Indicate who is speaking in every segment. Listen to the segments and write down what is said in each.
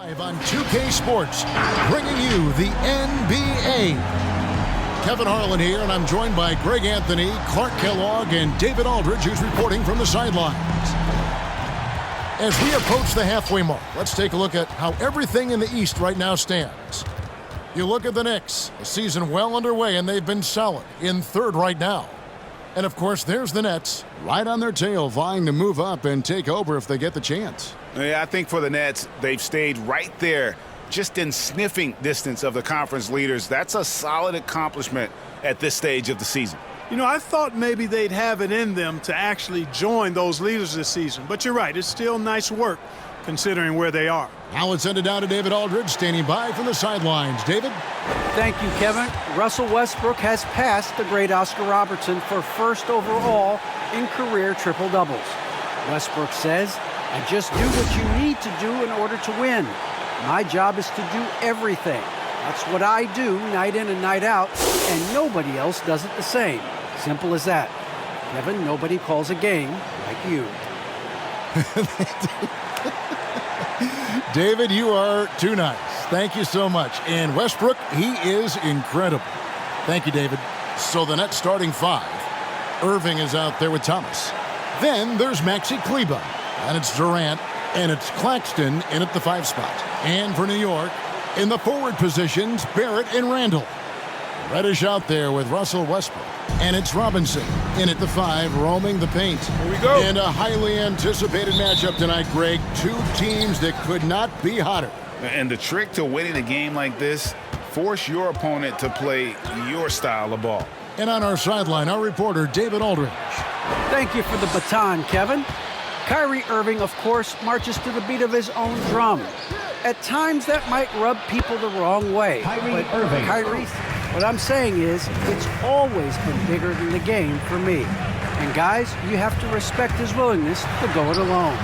Speaker 1: Live on 2K Sports, bringing you the NBA. Kevin Harlan here, and I'm joined by Greg Anthony, Clark Kellogg, and David Aldridge, who's reporting from the sidelines. As we approach the halfway mark, let's take a look at how everything in the East right now stands. You look at the Knicks, the season well underway, and they've been solid in third right now. And of course, there's the Nets, right on their tail, vying to move up and take over if they get the chance.
Speaker 2: Yeah, I think for the Nets, they've stayed right there, just in sniffing distance of the conference leaders. That's a solid accomplishment at this stage of the season.
Speaker 3: You know, I thought maybe they'd have it in them to actually join those leaders this season. But you're right, it's still nice work considering where they are.
Speaker 1: Now let's send it down to David Aldridge, standing by from the sidelines. David?
Speaker 4: Thank you, Kevin. Russell Westbrook has passed the great Oscar Robertson for first overall in career triple-doubles. Westbrook says, "I just do what you need to do in order to win. My job is to do everything. That's what I do night in and night out, and nobody else does it the same. Simple as that. Kevin, nobody calls a game like you."
Speaker 1: David, you are too nice. Thank you so much. And Westbrook, he is incredible. Thank you, David. So the Nets starting five. Irving is out there with Thomas. Then there's Maxi Kleber. And it's Durant. And it's Claxton in at the 5 spot. And for New York, in the forward positions, Barrett and Randall. Reddish out there with Russell Westbrook. And it's Robinson in at the 5, roaming the paint.
Speaker 2: Here we go.
Speaker 1: And a highly anticipated matchup tonight, Greg. Two teams that could not be hotter.
Speaker 2: And the trick to winning a game like this, force your opponent to play your style of ball.
Speaker 1: And on our sideline, our reporter, David Aldridge.
Speaker 4: Thank you for the baton, Kevin. Kyrie Irving, of course, marches to the beat of his own drum. At times, that might rub people the wrong way. Kyrie, what I'm saying is, it's always been bigger than the game for me. And guys, you have to respect his willingness to go it alone.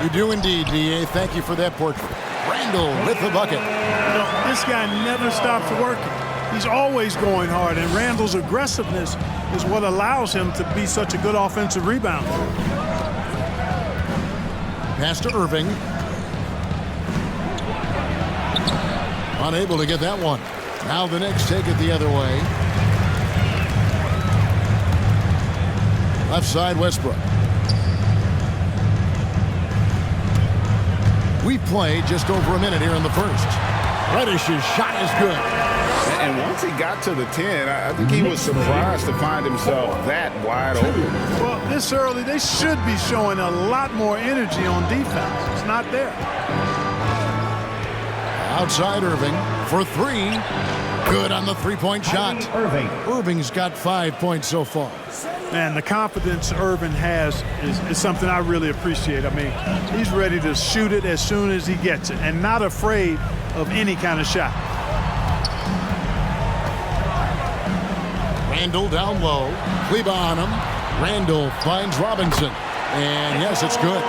Speaker 1: You do indeed, D.A. Thank you for that portrait. Randall with the bucket.
Speaker 3: You know, this guy never stops working. He's always going hard, and Randall's aggressiveness is what allows him to be such a good offensive rebounder.
Speaker 1: Pass to Irving. Unable to get that one. Now the Knicks take it the other way. Left side, Westbrook. We've played just over a minute here in the first. Reddish's shot is good.
Speaker 2: And once he got to the 10, I think he was surprised to find himself that wide open.
Speaker 3: Well, this early, they should be showing a lot more energy on defense. It's not there.
Speaker 1: Outside Irving for 3. Good on the three-point shot. Irving's got 5 points so far.
Speaker 3: Man, the confidence Irving has is something I really appreciate. I mean, he's ready to shoot it as soon as he gets it and not afraid of any kind of shot.
Speaker 1: Randall down low. Kleber on him. Randall finds Robinson. And yes, it's good.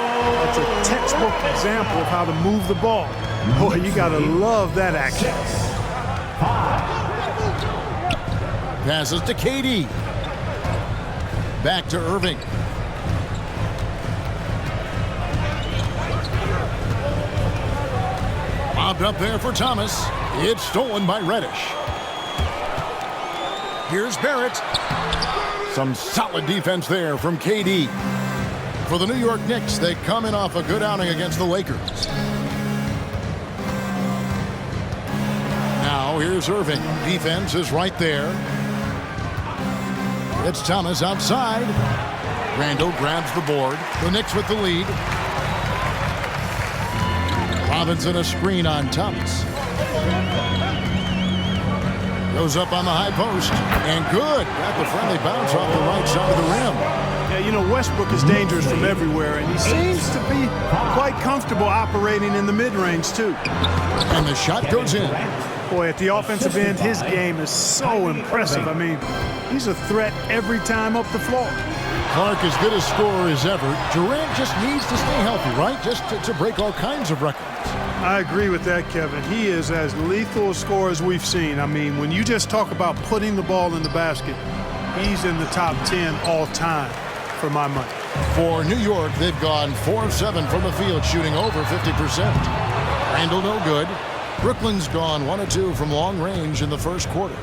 Speaker 3: It's a textbook example of how to move the ball. Boy, you got to love that action.
Speaker 1: Passes to KD. Back to Irving. Bobbed up there for Thomas. It's stolen by Reddish. Here's Barrett. Some solid defense there from KD. For the New York Knicks, they come in off a good outing against the Lakers. Now here's Irving. Defense is right there. It's Thomas outside. Randall grabs the board. The Knicks with the lead. Robinson a screen on Thomas. Goes up on the high post. And good. Got the friendly bounce off the right side of the rim.
Speaker 3: Yeah, you know, Westbrook is dangerous from everywhere, and he seems to be quite comfortable operating in the mid-range, too.
Speaker 1: And the shot goes in.
Speaker 3: Boy, at the offensive end, his game is so impressive. I mean, he's a threat every time up the floor.
Speaker 1: Clark as good a scorer as ever. Durant just needs to stay healthy, right? Just to break all kinds of records.
Speaker 3: I agree with that, Kevin. He is as lethal a scorer as we've seen. I mean, when you just talk about putting the ball in the basket, he's in the top 10 all time for my money.
Speaker 1: For New York, they've gone 4 of 7 from the field, shooting over 50%. Randall no good. Brooklyn's gone 1 of 2 from long range in the first quarter.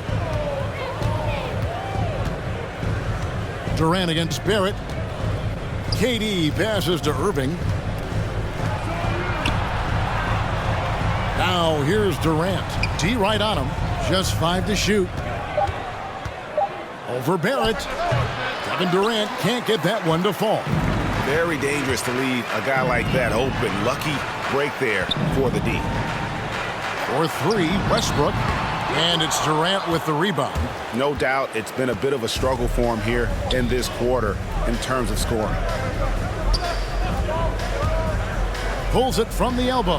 Speaker 1: Durant against Barrett. KD passes to Irving. Now here's Durant. D right on him. Just 5 to shoot. Over Barrett. Kevin Durant can't get that one to fall.
Speaker 2: Very dangerous to leave a guy like that open. Lucky break there for the D.
Speaker 1: For 3, Westbrook. And it's Durant with the rebound.
Speaker 2: No doubt it's been a bit of a struggle for him here in this quarter in terms of scoring.
Speaker 1: Pulls it from the elbow.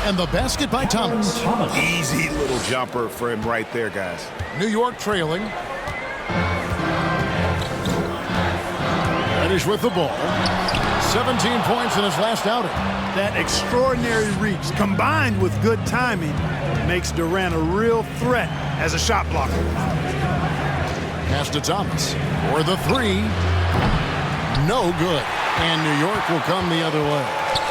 Speaker 1: And the basket by Thomas.
Speaker 2: Easy little jumper for him right there, guys.
Speaker 1: New York trailing. Reddish with the ball. 17 points in his last outing.
Speaker 3: That extraordinary reach combined with good timing makes Durant a real threat as a shot blocker.
Speaker 1: Pass to Thomas for the 3. No good. And New York will come the other way.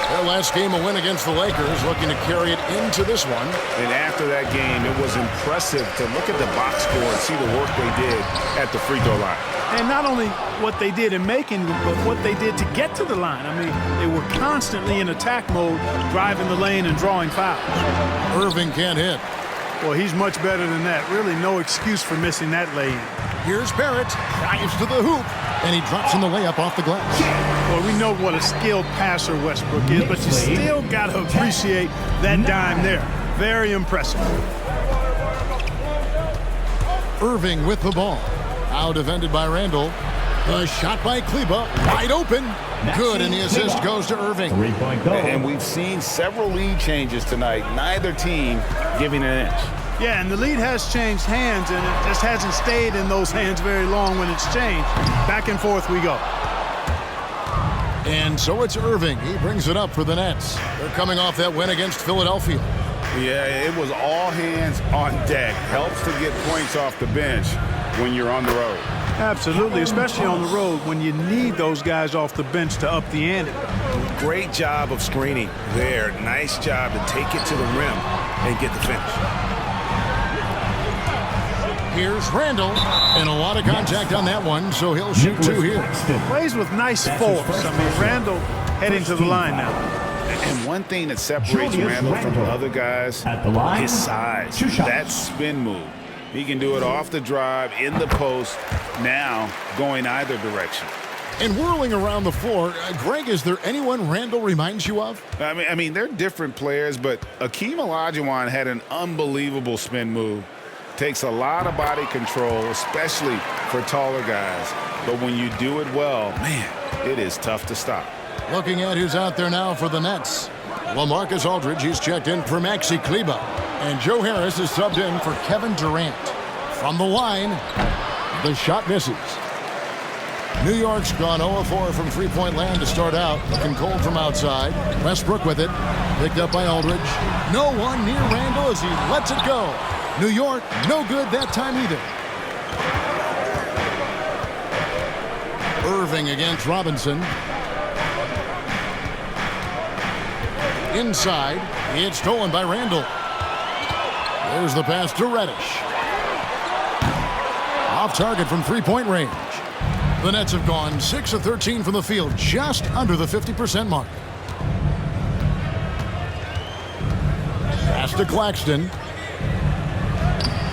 Speaker 1: Their last game, a win against the Lakers, looking to carry it into this one.
Speaker 2: And after that game, it was impressive to look at the box score and see the work they did at the free throw line.
Speaker 3: And not only what they did in making, but what they did to get to the line. I mean, they were constantly in attack mode, driving the lane and drawing fouls.
Speaker 1: Irving can't hit.
Speaker 3: Well, he's much better than that. Really no excuse for missing that lay-in.
Speaker 1: Here's Barrett. Drives to the hoop. And he drops in the layup off the glass.
Speaker 3: Well, we know what a skilled passer Westbrook is, but you still got to appreciate that dime there. Very impressive.
Speaker 1: Irving with the ball. Now defended by Randall. The shot by Kleba. Wide open. Good, and the assist goes to Irving.
Speaker 2: And we've seen several lead changes tonight. Neither team giving an inch.
Speaker 3: Yeah, and the lead has changed hands, and it just hasn't stayed in those hands very long when it's changed. Back and forth we go.
Speaker 1: And so it's Irving. He brings it up for the Nets. They're coming off that win against Philadelphia.
Speaker 2: Yeah, it was all hands on deck. Helps to get points off the bench when you're on the road.
Speaker 3: Absolutely, especially on the road when you need those guys off the bench to up the ante.
Speaker 2: Great job of screening there. Nice job to take it to the rim and get the finish.
Speaker 1: Here's Randall, and a lot of contact on that one, so he'll shoot 2 here.
Speaker 3: Plays with nice force. I mean, Randall heading to the line now.
Speaker 2: And one thing that separates Randall from the other guys, his size. That spin move. He can do it off the drive, in the post, now going either direction.
Speaker 1: And whirling around the floor, Greg, is there anyone Randall reminds you of?
Speaker 2: I mean, they're different players, but Akeem Olajuwon had an unbelievable spin move. Takes a lot of body control, especially for taller guys. But when you do it well, man, it is tough to stop.
Speaker 1: Looking at who's out there now for the Nets. LaMarcus Aldridge, he's checked in for Maxi Kleba. And Joe Harris is subbed in for Kevin Durant. From the line, the shot misses. New York's gone 0-4 from three-point land to start out. Looking cold from outside. Westbrook with it. Picked up by Aldridge. No one near Randall as he lets it go. New York, no good that time either. Irving against Robinson. Inside, it's stolen by Randall. There's the pass to Reddish. Off target from three-point range. The Nets have gone 6 of 13 from the field, just under the 50% mark. Pass to Claxton.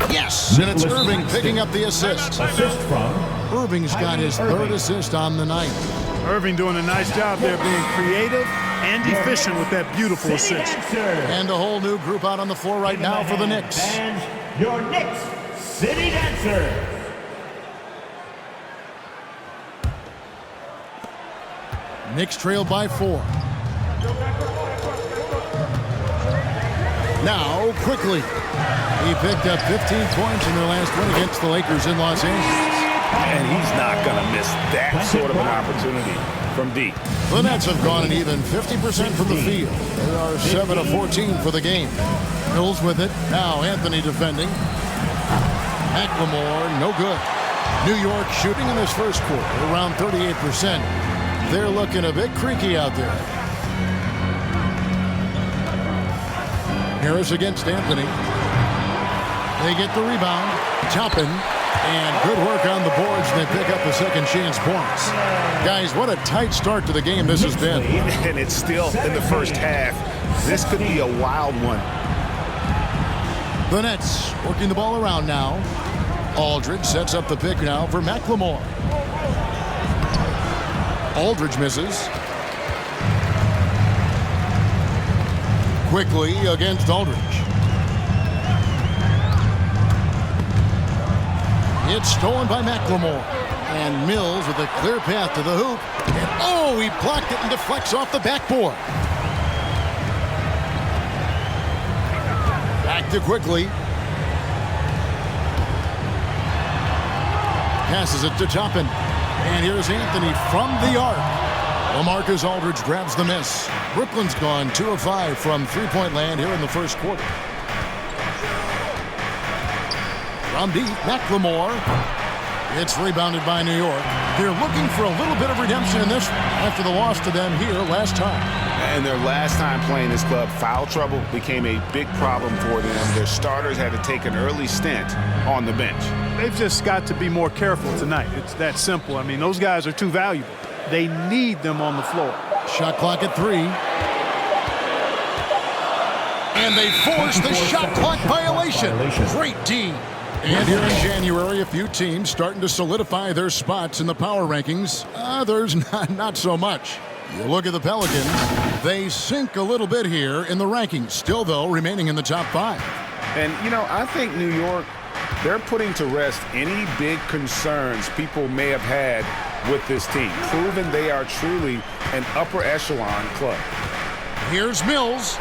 Speaker 1: Yes, and it's Irving picking up the assist. Irving's got his 3rd assist on the night.
Speaker 3: Irving doing a nice job there, being creative and efficient with that beautiful assist.
Speaker 1: And a whole new group out on the floor right now for the Knicks.
Speaker 5: And your Knicks City Dancers.
Speaker 1: Knicks trail by 4. Now, quickly. He picked up 15 points in their last win against the Lakers in Los Angeles.
Speaker 2: And he's not going to miss that sort of an opportunity from deep.
Speaker 1: The Nets have gone an even 50% from the field. They are 7 of 14 for the game. Mills with it. Now Anthony defending. McLemore, no good. New York shooting in this first quarter around 38%. They're looking a bit creaky out there. Harris against Anthony. They get the rebound. Toppin. And good work on the boards, and they pick up the second chance points. Guys, what a tight start to the game this has been.
Speaker 2: And it's still in the first half. This could be a wild one.
Speaker 1: The Nets working the ball around now. Aldridge sets up the pick now for McLemore. Aldridge misses. Quickly against Aldridge. It's stolen by McLemore. And Mills with a clear path to the hoop. And oh, he blocked it and deflects off the backboard. Back to Quickly. Passes it to Toppin. And here's Anthony from the arc. LaMarcus Aldridge grabs the miss. Brooklyn's gone 2 of 5 from three-point land here in the first quarter. From deep, McLemore. It's rebounded by New York. They're looking for a little bit of redemption in this after the loss to them here last time.
Speaker 2: And their last time playing this club, foul trouble became a big problem for them. Their starters had to take an early stint on the bench.
Speaker 3: They've just got to be more careful tonight. It's that simple. I mean, those guys are too valuable. They need them on the floor.
Speaker 1: Shot clock at 3. And they force the shot clock violation. Great D. And here in January, a few teams starting to solidify their spots in the power rankings. Others not so much. You look at the Pelicans, they sink a little bit here in the rankings. Still, though, remaining in the top 5.
Speaker 2: And, you know, I think New York, they're putting to rest any big concerns people may have had with this team, proving they are truly an upper echelon club.
Speaker 1: Here's Mills.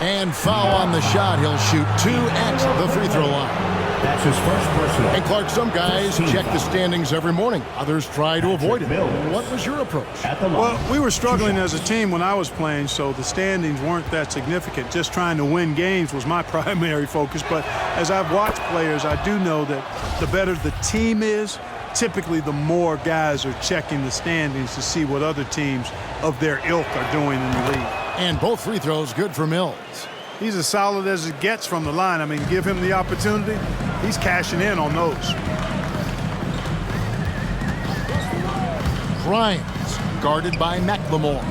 Speaker 1: And foul on the shot. He'll shoot 2 at the free throw line.
Speaker 5: That's his first personal.
Speaker 1: And Clark, some guys check the standings every morning. Others try to avoid it. What was your approach?
Speaker 3: Well, we were struggling as a team when I was playing, so the standings weren't that significant. Just trying to win games was my primary focus. But as I've watched players, I do know that the better the team is, typically the more guys are checking the standings to see what other teams of their ilk are doing in the league.
Speaker 1: And both free throws good for Mills.
Speaker 3: He's as solid as it gets from the line. I mean, give him the opportunity, he's cashing in on those.
Speaker 1: Grimes guarded by McLemore.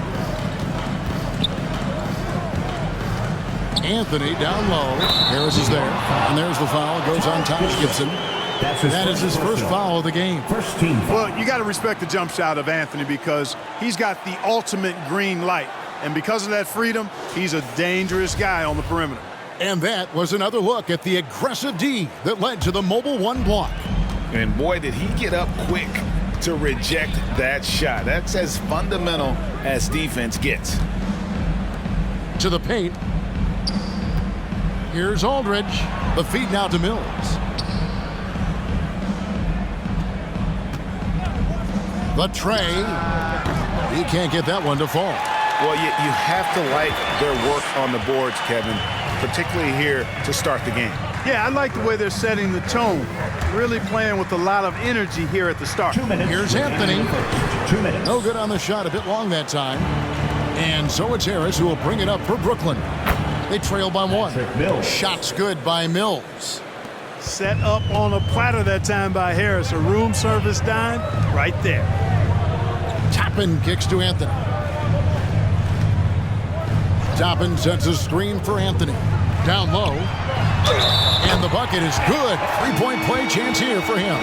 Speaker 1: Anthony down low. Harris is there. And there's the foul. Goes on Taj Gibson. That is his first foul of the game.
Speaker 5: First team foul.
Speaker 3: Well, you got to respect the jump shot of Anthony because he's got the ultimate green light. And because of that freedom, he's a dangerous guy on the perimeter.
Speaker 1: And that was another look at the aggressive D that led to the mobile 1 block.
Speaker 2: And boy, did he get up quick to reject that shot. That's as fundamental as defense gets.
Speaker 1: To the paint. Here's Aldridge. The feed now to Mills. The tray. He can't get that one to fall.
Speaker 2: Well, you have to like their work on the boards, Kevin, particularly here to start the game.
Speaker 3: Yeah, I like the way they're setting the tone. Really playing with a lot of energy here at the start.
Speaker 5: 2 minutes.
Speaker 1: Here's Anthony.
Speaker 5: 2 minutes.
Speaker 1: No good on the shot, a bit long that time. And so it's Harris who will bring it up for Brooklyn. They trail by 1.
Speaker 5: Mills.
Speaker 1: Shots good by Mills.
Speaker 3: Set up on a platter that time by Harris. A room service dime right there.
Speaker 1: Toppin kicks to Anthony. Toppin sets a screen for Anthony. Down low. And the bucket is good. 3-point play chance here for him.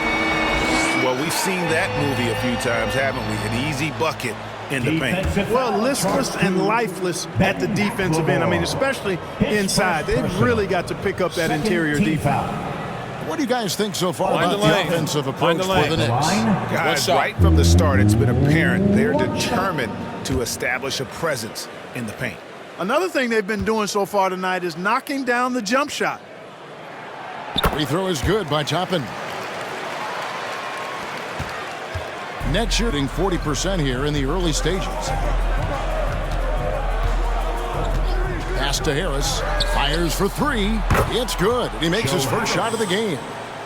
Speaker 2: Well, we've seen that movie a few times, haven't we? An easy bucket in the paint.
Speaker 3: Well, listless and lifeless at the defensive end. I mean, especially inside. They've really got to pick up that interior defense.
Speaker 1: What do you guys think so far about the offensive approach for the Knicks?
Speaker 2: Guys, right from the start, it's been apparent they're determined to establish a presence in the paint.
Speaker 3: Another thing they've been doing so far tonight is knocking down the jump shot.
Speaker 1: Free throw is good by Toppin. Net shooting 40% here in the early stages. Pass to Harris. Fires for 3. It's good. He makes his first shot of the game.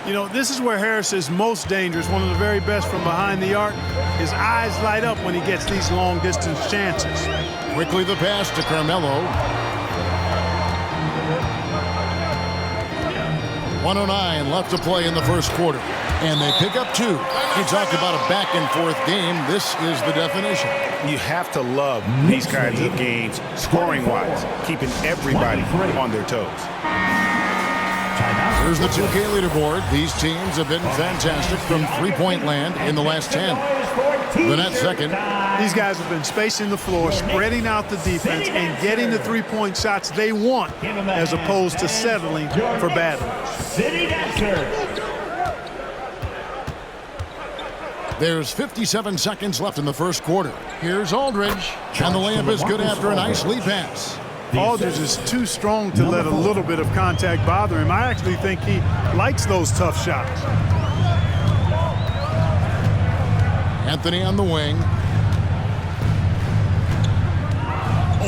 Speaker 3: You know, this is where Harris is most dangerous, one of the very best from behind the arc. His eyes light up when he gets these long-distance chances.
Speaker 1: Quickly the pass to Carmelo. 1:09 left to play in the first quarter. And they pick up 2. You talked about a back-and-forth game. This is the definition.
Speaker 2: You have to love these kinds of games, scoring-wise, keeping everybody on their toes.
Speaker 1: Here's the 2K leaderboard. These teams have been fantastic from three-point land in the last 10. The Nets second.
Speaker 3: These guys have been spacing the floor, spreading out the defense, and getting the three-point shots they want as opposed to settling for bad ones.
Speaker 5: City Dancer.
Speaker 1: There's 57 seconds left in the first quarter. Here's Aldridge, and the layup is good after a nice lead pass.
Speaker 3: Aldridge is too strong to let a little bit of contact bother him. I actually think he likes those tough shots.
Speaker 1: Anthony on the wing.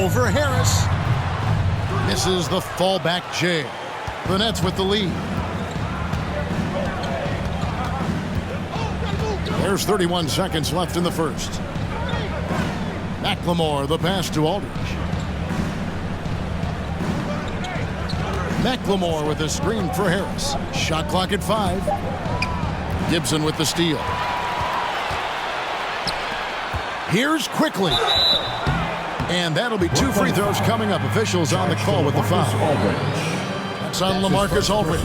Speaker 1: Over Harris. Misses the fallback jam. The Nets with the lead. There's 31 seconds left in the first. McLemore, the pass to Aldridge. McLemore with a screen for Harris. Shot clock at 5. Gibson with the steal. Here's Quickly. And that'll be 2 free throws coming up. Officials on the call with the foul. That's on LaMarcus Aldridge.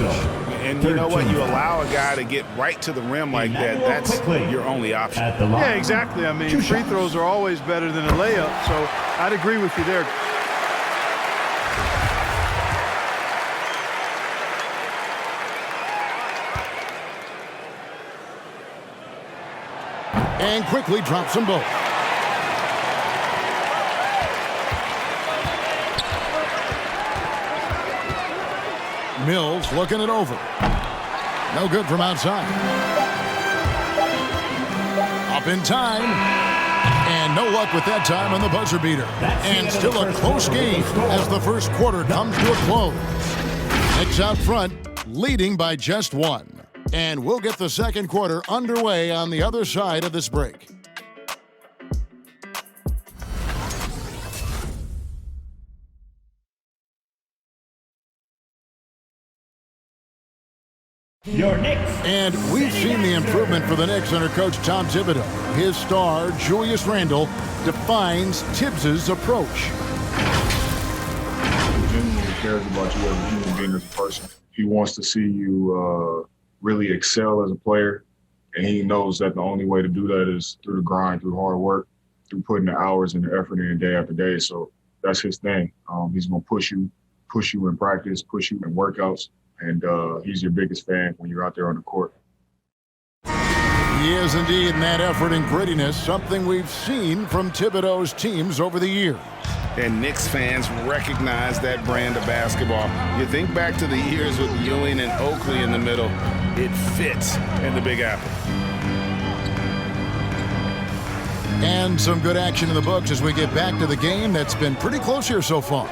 Speaker 2: And you know what? You allow a guy to get right to the rim like that. That's your only option.
Speaker 3: Yeah, exactly. I mean, free throws are always better than a layup, so I'd agree with you there.
Speaker 1: And Quickly drops them both. Mills looking it over. No good from outside. Up in time. And no luck with that time on the buzzer beater. And still a close game as the first quarter comes to a close. Knicks out front, leading by just 1. And we'll get the second quarter underway on the other side of this break.
Speaker 5: Your Knicks.
Speaker 1: And we've seen the improvement for the Knicks under Coach Tom Thibodeau. His star, Julius Randle, defines Tibbs' approach.
Speaker 6: He genuinely cares about you as a human being, as a person. He wants to see you really excel as a player, and he knows that the only way to do that is through the grind, through hard work, through putting the hours and the effort in day after day. So that's his thing. He's going to push you in practice, push you in workouts. And he's your biggest fan when you're out there on the court.
Speaker 1: He is indeed in that effort and grittiness, something we've seen from Thibodeau's teams over the years.
Speaker 2: And Knicks fans recognize that brand of basketball. You think back to the years with Ewing and Oakley in the middle, it fits in the Big Apple.
Speaker 1: And some good action in the books as we get back to the game that's been pretty close here so far.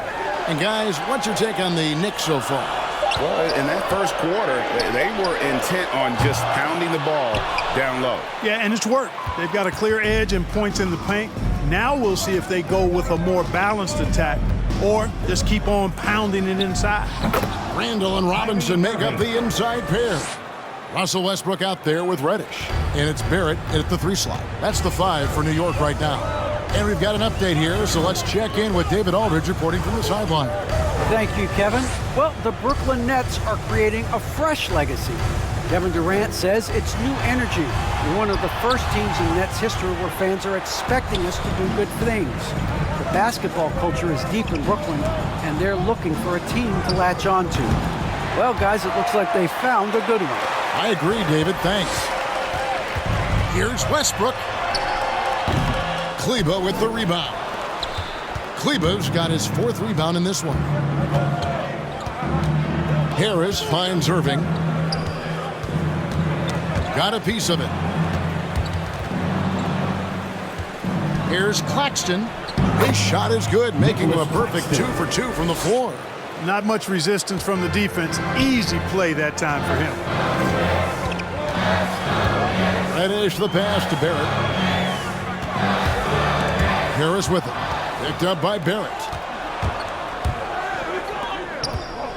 Speaker 1: And guys, what's your take on the Knicks so far?
Speaker 2: Well, in that first quarter, they were intent on just pounding the ball down low.
Speaker 3: Yeah, and it's worked. They've got a clear edge and points in the paint. Now we'll see if they go with a more balanced attack or just keep on pounding it inside.
Speaker 1: Randall and Robinson make up the inside pair. Russell Westbrook out there with Reddish. And it's Barrett at the 3 slot. That's the 5 for New York right now. And we've got an update here, so let's check in with David Aldridge reporting from the sideline.
Speaker 4: Thank you, Kevin. Well, the Brooklyn Nets are creating a fresh legacy. Kevin Durant says it's new energy. We're one of the first teams in Nets history where fans are expecting us to do good things. The basketball culture is deep in Brooklyn, and they're looking for a team to latch on to. Well, guys, it looks like they found a good one.
Speaker 1: I agree, David. Thanks. Here's Westbrook. Kleba with the rebound. Kleba's got his 4th rebound in this one. Harris finds Irving. Got a piece of it. Here's Claxton. His shot is good, making him a perfect 2 for 2 from the floor.
Speaker 3: Not much resistance from the defense. Easy play that time for him.
Speaker 1: Reddish the pass to Barrett. Harris with it. Picked up by Barrett.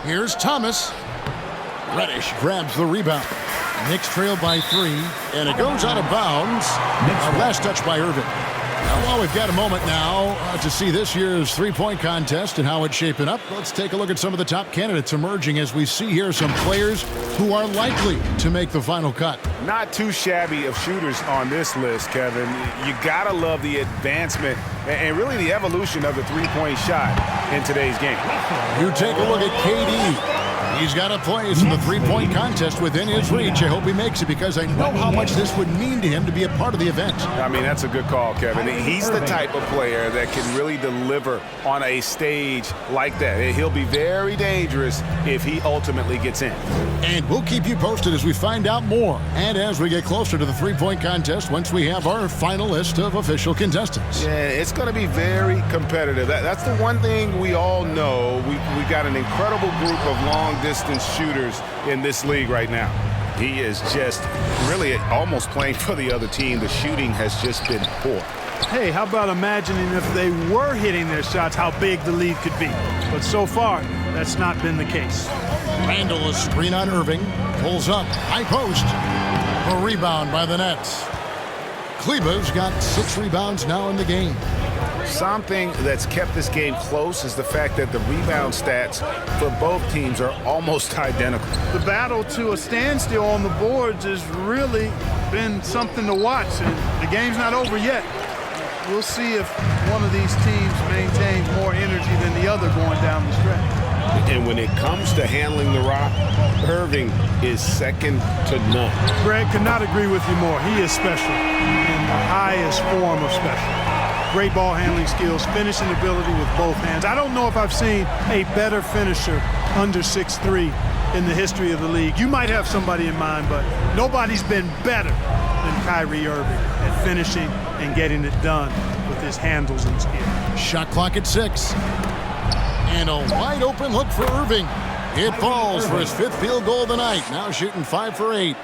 Speaker 1: Here's Thomas. Reddish grabs the rebound. Knicks trail by 3, and it goes out of bounds. Last touch by Irving. Well, we've got a moment now to see this year's three-point contest and how it's shaping up. Let's take a look at some of the top candidates emerging as we see here some players who are likely to make the final cut.
Speaker 2: Not too shabby of shooters on this list, Kevin. You gotta love the advancement and really the evolution of the three-point shot in today's game.
Speaker 1: You take a look at KD. He's got a place in the three-point contest within his reach. I hope he makes it because I know how much this would mean to him to be a part of the event.
Speaker 2: I mean, that's a good call, Kevin. He's the type of player that can really deliver on a stage like that. He'll be very dangerous if he ultimately gets in.
Speaker 1: And we'll keep you posted as we find out more and as we get closer to the three-point contest once we have our final list of official contestants.
Speaker 2: Yeah, it's going to be very competitive. That's the one thing we all know. We've got an incredible group of long-distance shooters in this league right now. He is just really almost playing for the other team. The shooting has just been poor.
Speaker 3: Hey, how about imagining if they were hitting their shots, how big the lead could be? But so far, that's not been the case.
Speaker 1: Randall, a screen on Irving, pulls up, high post, a rebound by the Nets. Kleba's got 6 rebounds now in the game.
Speaker 2: Something that's kept this game close is the fact that the rebound stats for both teams are almost identical.
Speaker 3: The battle to a standstill on the boards has really been something to watch, and the game's not over yet. We'll see if one of these teams maintains more energy than the other going down the stretch.
Speaker 2: And when it comes to handling the rock, Irving is second to none.
Speaker 3: Greg, could not agree with you more. He is special in the highest form of special. Great ball handling skills, finishing ability with both hands. I don't know if I've seen a better finisher under 6'3" in the history of the league. You might have somebody in mind, but nobody's been better than Kyrie Irving at finishing and getting it done with his handles and skill.
Speaker 1: Shot clock at 6. And a wide open look for Irving. It falls for his 5th field goal of the night. Now shooting 5 for 8.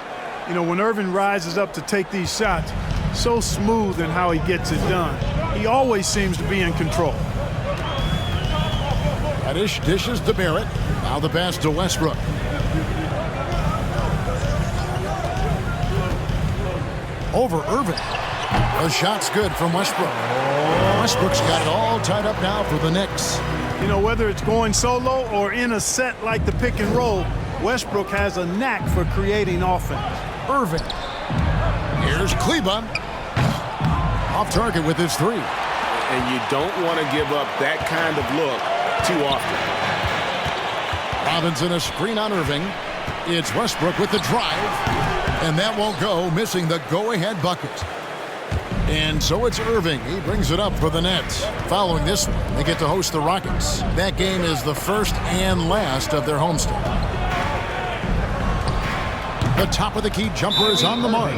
Speaker 3: You know, when Irving rises up to take these shots, so smooth in how he gets it done. He always seems to be in control.
Speaker 1: Reddish dishes to Barrett. Now the pass to Westbrook. Over Irving. The shot's good from Westbrook. Westbrook's got it all tied up now for the Knicks.
Speaker 3: You know, whether it's going solo or in a set like the pick and roll, Westbrook has a knack for creating offense.
Speaker 1: Irving. Here's Kleba. Off target with his 3.
Speaker 2: And you don't want to give up that kind of look too often.
Speaker 1: Robinson a screen on Irving. It's Westbrook with the drive. And that won't go, missing the go-ahead bucket. And so it's Irving. He brings it up for the Nets. Following this one, they get to host the Rockets. That game is the first and last of their homestand. The top of the key jumper is on the mark.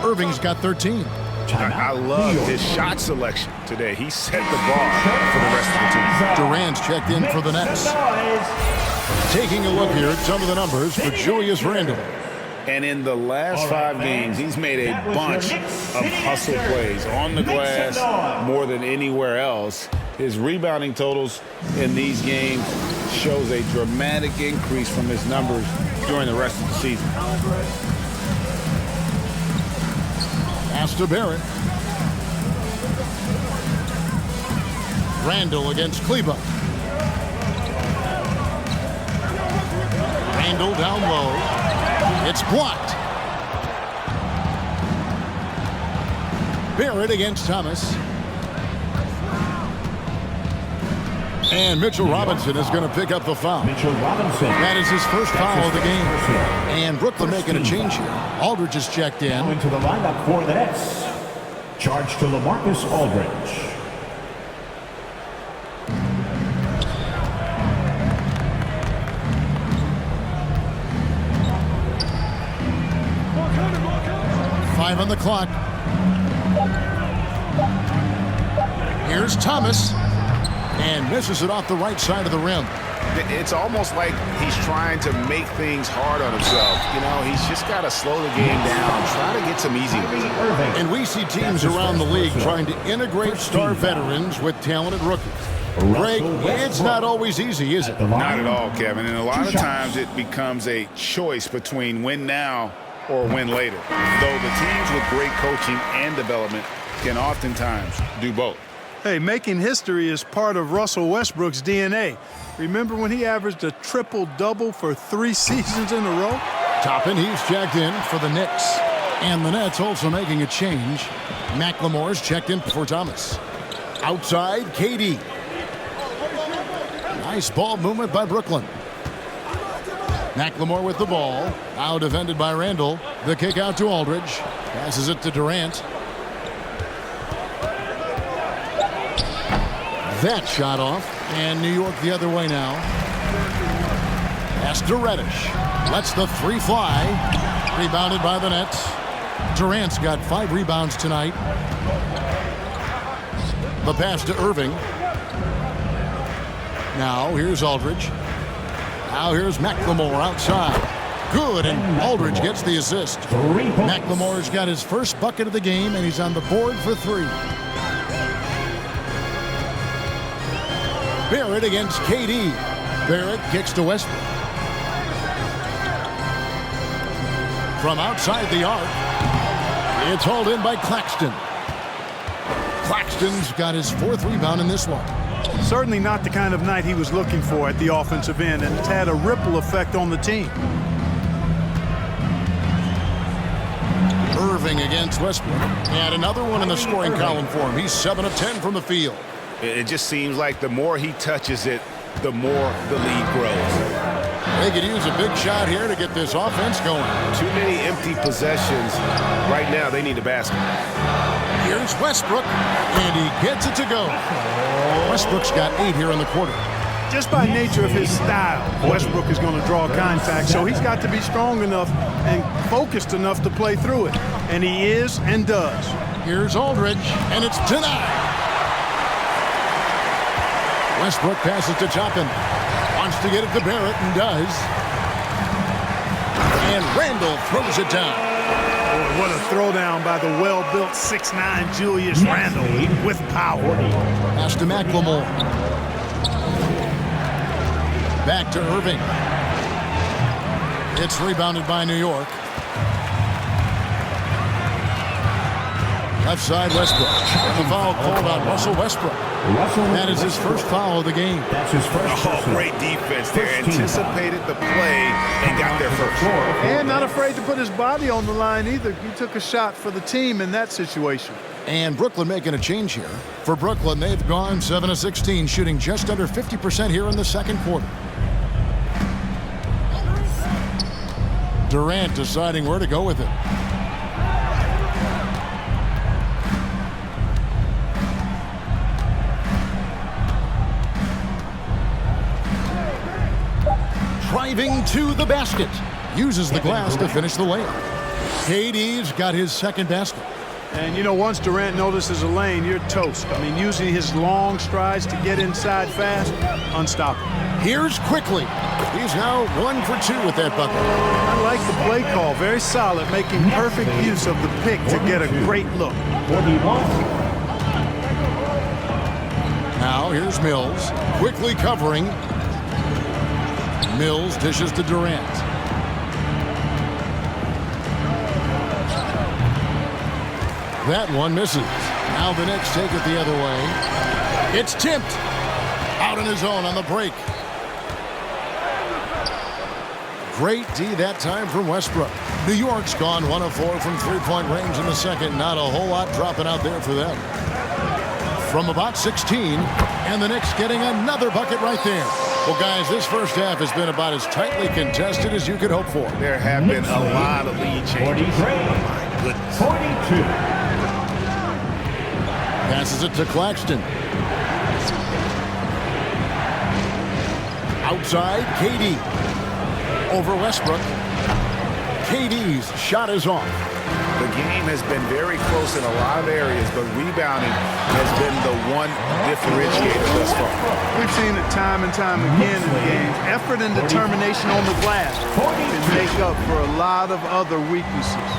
Speaker 1: Irving's got 13.
Speaker 2: I love his shot selection today. He set the bar for the rest of the team.
Speaker 1: Durant's checked in for the Nets. Taking a look here at some of the numbers for Julius Randle.
Speaker 2: And in the last 5 games, he's made a bunch of hustle plays on the glass more than anywhere else. His rebounding totals in these games shows a dramatic increase from his numbers during the rest of the season.
Speaker 1: Pass to Barrett. Randall against Kleba. Randall down low. It's blocked. Barrett against Thomas. And Mitchell Robinson is going to pick up the foul. That is his first foul of the game. And Brooklyn making a change here. Aldridge is checked in.
Speaker 5: Now into the lineup for the Nets. Charge to LaMarcus Aldridge.
Speaker 1: Five on the clock. Here's Thomas. And misses it off the right side of the rim.
Speaker 2: It's almost like he's trying to make things hard on himself. You know, he's just got to slow the game down, try to get some easy ones.
Speaker 1: And we see teams around the league trying to integrate star veterans with talented rookies. Greg, it's not always easy, is it?
Speaker 2: Not at all, Kevin. And a lot of times it becomes a choice between win now or win later. Though the teams with great coaching and development can oftentimes do both.
Speaker 3: Hey, making history is part of Russell Westbrook's DNA. Remember when he averaged a triple-double for 3 seasons in a row?
Speaker 1: Toppin, he's checked in for the Knicks. And the Nets also making a change. McLemore's checked in for Thomas. Outside, KD. Nice ball movement by Brooklyn. McLemore with the ball. Now defended by Randall. The kick out to Aldridge. Passes it to Durant. That shot off. And New York the other way now. Pass to Reddish. Lets the 3 fly. Rebounded by the Nets. Durant's got 5 rebounds tonight. The pass to Irving. Now here's Aldridge. Now here's McLemore outside. Good, and Aldridge gets the assist. McLemore's got his first bucket of the game, and he's on the board for 3. Barrett against KD. Barrett kicks to Westbrook. From outside the arc, it's hauled in by Claxton. Claxton's got his 4th rebound in this one.
Speaker 3: Certainly not the kind of night he was looking for at the offensive end, and it's had a ripple effect on the team.
Speaker 1: Irving against Westbrook. And another one in the scoring column for him. He's 7 of 10 from the field.
Speaker 2: It just seems like the more he touches it, the more the lead grows.
Speaker 1: They could use a big shot here to get this offense going.
Speaker 2: Too many empty possessions. Right now, they need a basket.
Speaker 1: Here's Westbrook, and he gets it to go. Westbrook's got 8 here in the quarter.
Speaker 3: Just by nature of his style, Westbrook is going to draw contact, so he's got to be strong enough and focused enough to play through it. And he is and does.
Speaker 1: Here's Aldridge, and it's denied. Westbrook passes to Toppin. Wants to get it to Barrett, and does. And Randall throws it down.
Speaker 3: Boy, what a throwdown by the well-built 6'9" Julius Randle with power.
Speaker 1: Pass to McLemore. Back to Irving. It's rebounded by New York. Left side Westbrook. And the foul called on Russell Westbrook. That is his first foul of the game.
Speaker 5: That's his first.
Speaker 2: Oh, great defense there. Anticipated the play and got there first.
Speaker 3: And not afraid to put his body on the line either. He took a shot for the team in that situation.
Speaker 1: And Brooklyn making a change here. For Brooklyn, they've gone 7 of 16, shooting just under 50% here in the second quarter. Durant deciding where to go with it. Driving to the basket. Uses the glass to finish the layup. KD's got his second basket.
Speaker 3: And, you know, once Durant notices a lane, you're toast. I mean, using his long strides to get inside fast, unstoppable.
Speaker 1: Here's Quickly. He's now 1 for 2 with that bucket.
Speaker 3: I like the play call. Very solid, making perfect use of the pick to get a great look.
Speaker 5: 41.
Speaker 1: Now here's Mills. Quickly covering. Mills dishes to Durant. That one misses. Now the Knicks take it the other way. It's tipped. Out on his own on the break. Great D that time from Westbrook. New York's gone 1 of 4 from 3-point range in the second. Not a whole lot dropping out there for them. From about 16, and the Knicks getting another bucket right there. Well, guys, this first half has been about as tightly contested as you could hope for.
Speaker 2: There have been a lot of lead changes.
Speaker 5: 43.
Speaker 2: My goodness.
Speaker 5: 42.
Speaker 1: Passes it to Claxton. Outside, KD. Over Westbrook. KD's shot is off.
Speaker 2: The game has been very close in a lot of areas, but rebounding has been the one differentiator thus far.
Speaker 3: We've seen it time and time again in games. Effort and determination on the glass can make up for a lot of other weaknesses.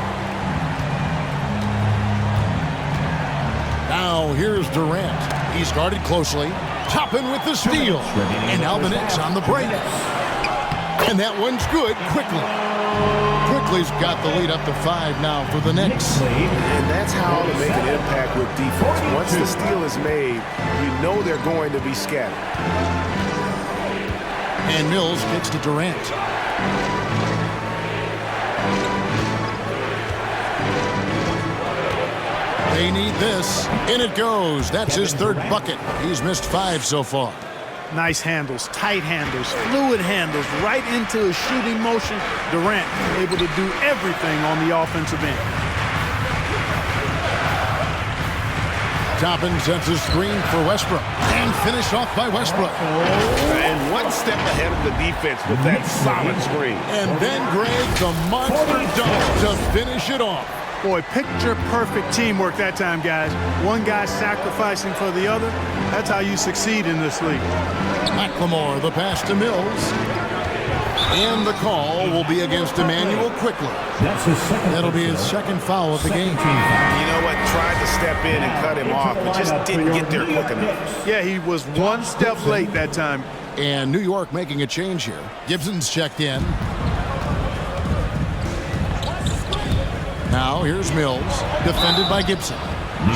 Speaker 1: Now here's Durant. He's guarded closely. Toppin with the steal. And now the Knicks on the break. And that one's good quickly. Quickly's got the lead up to 5 now for the Knicks.
Speaker 2: And that's how to make an impact with defense. Once the steal is made, you know they're going to be scattered.
Speaker 1: And Mills gets to Durant. They need this. In it goes. That's his third bucket. He's missed 5 so far.
Speaker 3: Nice handles, tight handles, fluid handles, right into his shooting motion. Durant able to do everything on the offensive end.
Speaker 1: Toppin sets a screen for Westbrook. And finished off by Westbrook.
Speaker 2: And one step ahead of the defense with that solid screen.
Speaker 1: And then Greg, the monster dunk to finish it off.
Speaker 3: Boy, picture-perfect teamwork that time, guys. One guy sacrificing for the other. That's how you succeed in this league.
Speaker 1: McLemore, the pass to Mills. And the call will be against Emmanuel quickly. That'll be his second foul of the game.
Speaker 2: You know what? Tried to step in and cut him off, but just didn't get there quick enough.
Speaker 3: Yeah, he was one step late that time.
Speaker 1: And New York making a change here. Gibson's checked in. Now here's Mills, defended by Gibson.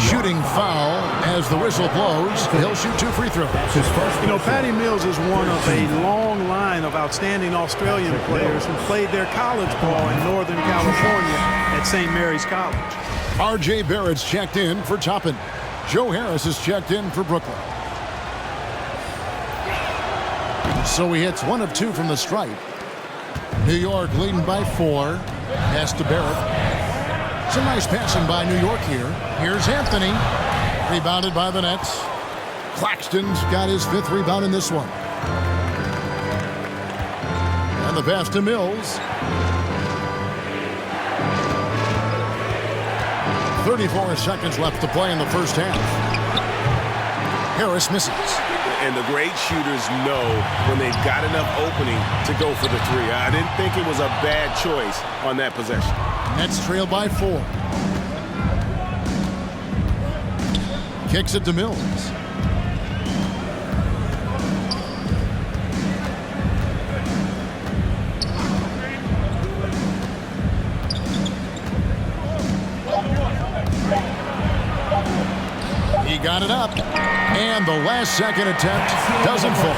Speaker 1: Shooting foul as the whistle blows. He'll shoot 2 free throws.
Speaker 3: You know, Patty Mills is one of a long line of outstanding Australian players who played their college ball in Northern California at St. Mary's College.
Speaker 1: R.J. Barrett's checked in for Toppin. Joe Harris is checked in for Brooklyn. So he hits 1 of 2 from the stripe. New York leading by 4. Pass to Barrett. Some nice passing by New York here. Here's Anthony. Rebounded by the Nets. Claxton's got his 5th rebound in this one. And the pass to Mills. 34 seconds left to play in the first half. Harris misses.
Speaker 2: And the great shooters know when they've got enough opening to go for the 3. I didn't think it was a bad choice on that possession.
Speaker 1: Nets trail by 4. Kicks it to Mills. He got it up. And the last second attempt doesn't fall.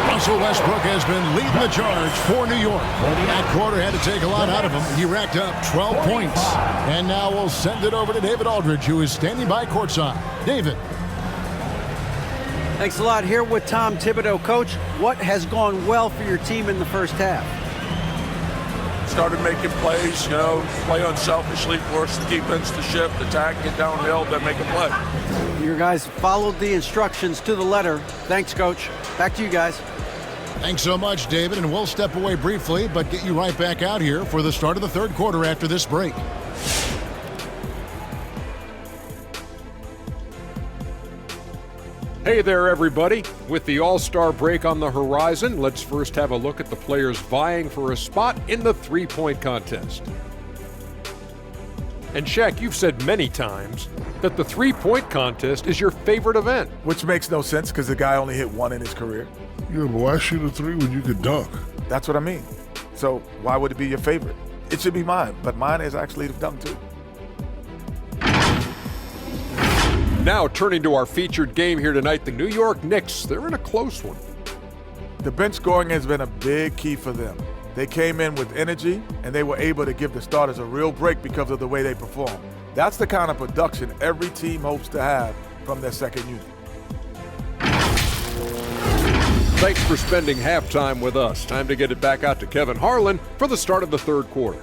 Speaker 1: Russell Westbrook has been leading the charge for New York. That quarter had to take a lot out of him. He racked up 12 points. And now we'll send it over to David Aldridge, who is standing by courtside. David.
Speaker 4: Thanks a lot. Here with Tom Thibodeau. Coach, what has gone well for your team in the first half?
Speaker 7: Started making plays, play unselfishly, force the defense to shift, attack, get downhill, then make a play.
Speaker 4: Your guys followed the instructions to the letter. Thanks, Coach. Back to you guys.
Speaker 1: Thanks so much, David, and we'll step away briefly, but get you right back out here for the start of the third quarter after this break.
Speaker 8: Hey there, everybody. With the All-Star break on the horizon, let's first have a look at the players vying for a spot in the three-point contest. And Shaq, you've said many times that the three-point contest is your favorite event.
Speaker 9: Which makes no sense because the guy only hit 1 in his career.
Speaker 10: Yeah, but why shoot a 3 when you could dunk?
Speaker 9: That's what I mean. So why would it be your favorite? It should be mine, but mine is actually the dunk too.
Speaker 8: Now turning to our featured game here tonight, the New York Knicks. They're in a close one.
Speaker 9: The bench scoring has been a big key for them. They came in with energy, and they were able to give the starters a real break because of the way they performed. That's the kind of production every team hopes to have from their second unit.
Speaker 8: Thanks for spending halftime with us. Time to get it back out to Kevin Harlan for the start of the third quarter.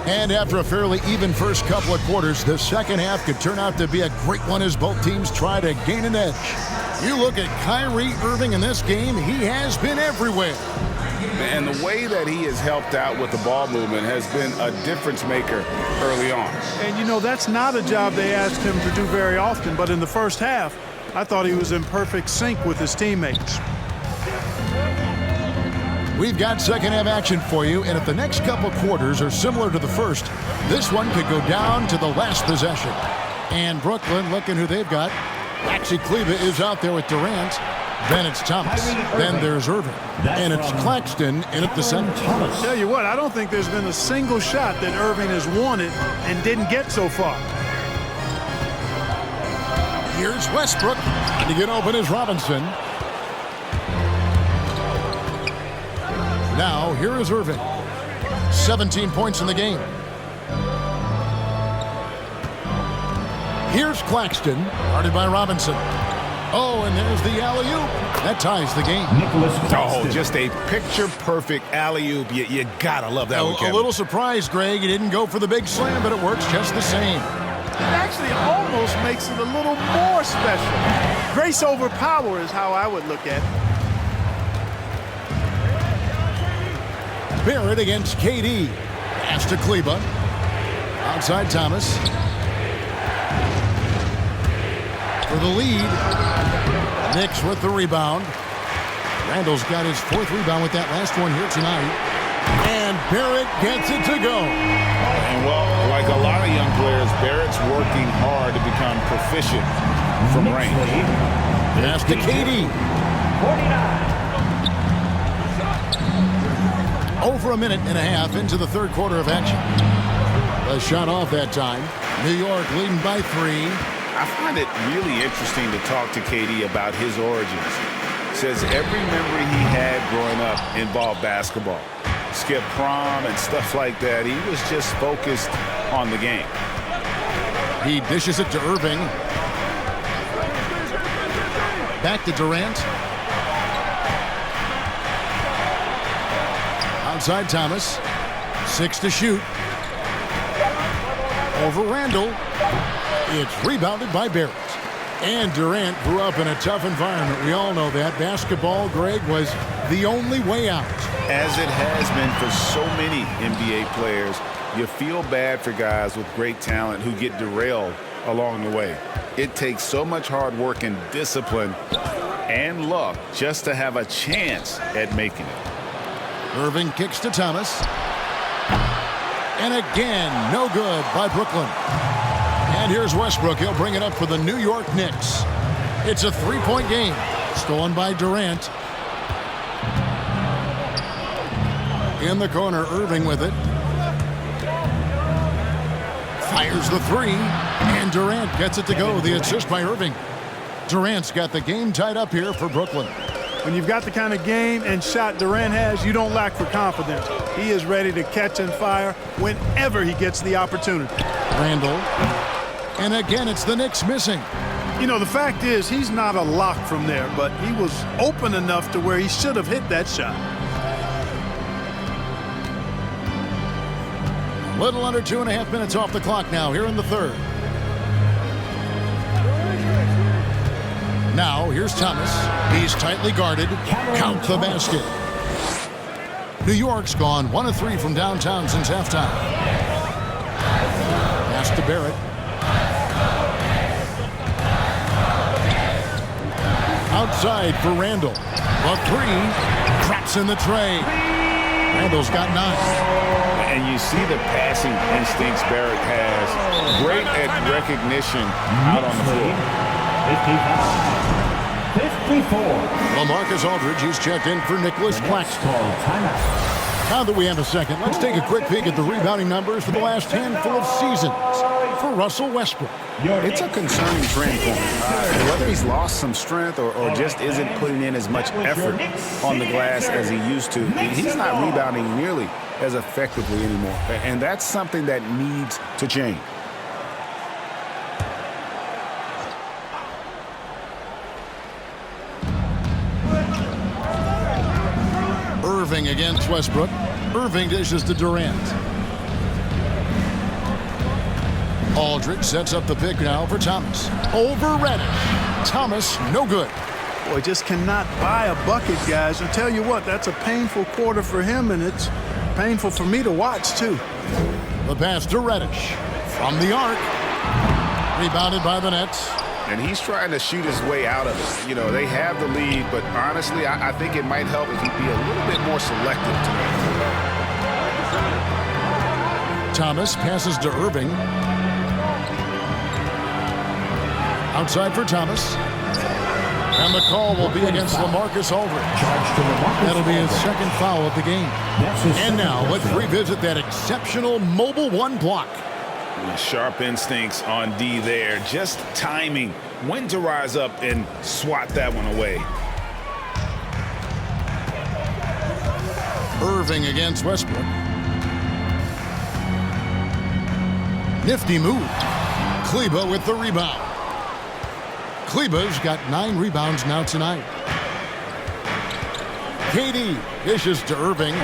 Speaker 1: And after a fairly even first couple of quarters, the second half could turn out to be a great one as both teams try to gain an edge. You look at Kyrie Irving in this game, he has been everywhere.
Speaker 2: And the way that he has helped out with the ball movement has been a difference maker early on.
Speaker 3: And that's not a job they asked him to do very often, but in the first half, I thought he was in perfect sync with his teammates.
Speaker 1: We've got second half action for you, and if the next couple quarters are similar to the first, this one could go down to the last possession. And Brooklyn, looking who they've got. Maxi Kleber is out there with Durant. Then it's Thomas. Then there's Irving. And it's Claxton in at the center.
Speaker 3: Tell you what, I don't think there's been a single shot that Irving has wanted and didn't get so far.
Speaker 1: Here's Westbrook. To get open is Robinson. Now, here is Irving. 17 points in the game. Here's Claxton, guarded by Robinson. Oh, and there's the alley-oop. That ties the game.
Speaker 2: Oh, just a picture-perfect alley-oop. You gotta love that one, Kevin.
Speaker 1: A little surprised, Greg. He didn't go for the big slam, but it works just the same.
Speaker 3: It actually almost makes it a little more special. Grace over power is how I would look at it.
Speaker 1: Barrett against KD. Pass to Kleber. Outside Thomas. For the lead. Knicks with the rebound. Randall's got his fourth rebound with that last one here tonight. And Barrett gets it to go.
Speaker 2: And, well, like a lot of young players, Barrett's working hard to become proficient from range.
Speaker 1: Pass to KD. 49. Over a minute and a half into the third quarter of action. A shot off that time. New York leading by 3.
Speaker 2: I find it really interesting to talk to KD about his origins. Says every memory he had growing up involved basketball. Skip prom and stuff like that. He was just focused on the game.
Speaker 1: He dishes it to Irving. Back to Durant. Outside Thomas. 6 to shoot. Over Randall. It's rebounded by Barrett. And Durant grew up in a tough environment. We all know that. Basketball, Greg, was the only way out.
Speaker 2: As it has been for so many NBA players, you feel bad for guys with great talent who get derailed along the way. It takes so much hard work and discipline and luck just to have a chance at making it.
Speaker 1: Irving kicks to Thomas. And again, no good by Brooklyn. And here's Westbrook. He'll bring it up for the New York Knicks. It's a three-point game. Stolen by Durant. In the corner, Irving with it. Fires the three. And Durant gets it to go. The assist by Irving. Durant's got the game tied up here for Brooklyn.
Speaker 3: When you've got the kind of game and shot Durant has, you don't lack for confidence. He is ready to catch and fire whenever he gets the opportunity.
Speaker 1: Randall. And again, it's the Knicks missing.
Speaker 3: You know, the fact is, he's not a lock from there, but he was open enough to where he should have hit that shot.
Speaker 1: A little under 2.5 minutes off the clock now here in the third. Now, here's Thomas. He's tightly guarded. Count the basket. New York's gone 1 of 3 from downtown since halftime. Pass to Barrett. Outside for Randall. A three. Drops in the tray. Randall's got 9.
Speaker 2: And you see the passing instincts Barrett has. Great at recognition out on the floor.
Speaker 5: 54.
Speaker 1: LaMarcus Aldridge, he's checked in for Nicholas Claxton. Now that we have a second, let's take a quick peek at the rebounding numbers for the last handful of seasons for Russell Westbrook.
Speaker 2: It's a concerning trend for him. Whether he's lost some strength or just isn't putting in as much effort on the glass as he used to, he's not rebounding nearly as effectively anymore. And that's something that needs to change.
Speaker 1: Irving against Westbrook. Irving dishes to Durant. Aldridge sets up the pick now for Thomas. Over Reddish. Thomas, no good.
Speaker 3: Boy, just cannot buy a bucket, guys. And tell you what, that's a painful quarter for him, and it's painful for me to watch, too.
Speaker 1: The pass to Reddish. From the arc. Rebounded by the Nets.
Speaker 2: And he's trying to shoot his way out of it. You know, they have the lead, but honestly, I think it might help if he be a little bit more selective tonight.
Speaker 1: Thomas passes to Irving. Outside for Thomas. And the call will be against LaMarcus Aldridge. That'll be his second foul of the game. And now let's revisit that exceptional mobile one block.
Speaker 2: Sharp instincts on D there. Just timing when to rise up and swat that one away.
Speaker 1: Irving against Westbrook. Nifty move. Kleba with the rebound. Kleba's got 9 rebounds now tonight. KD dishes to Irving.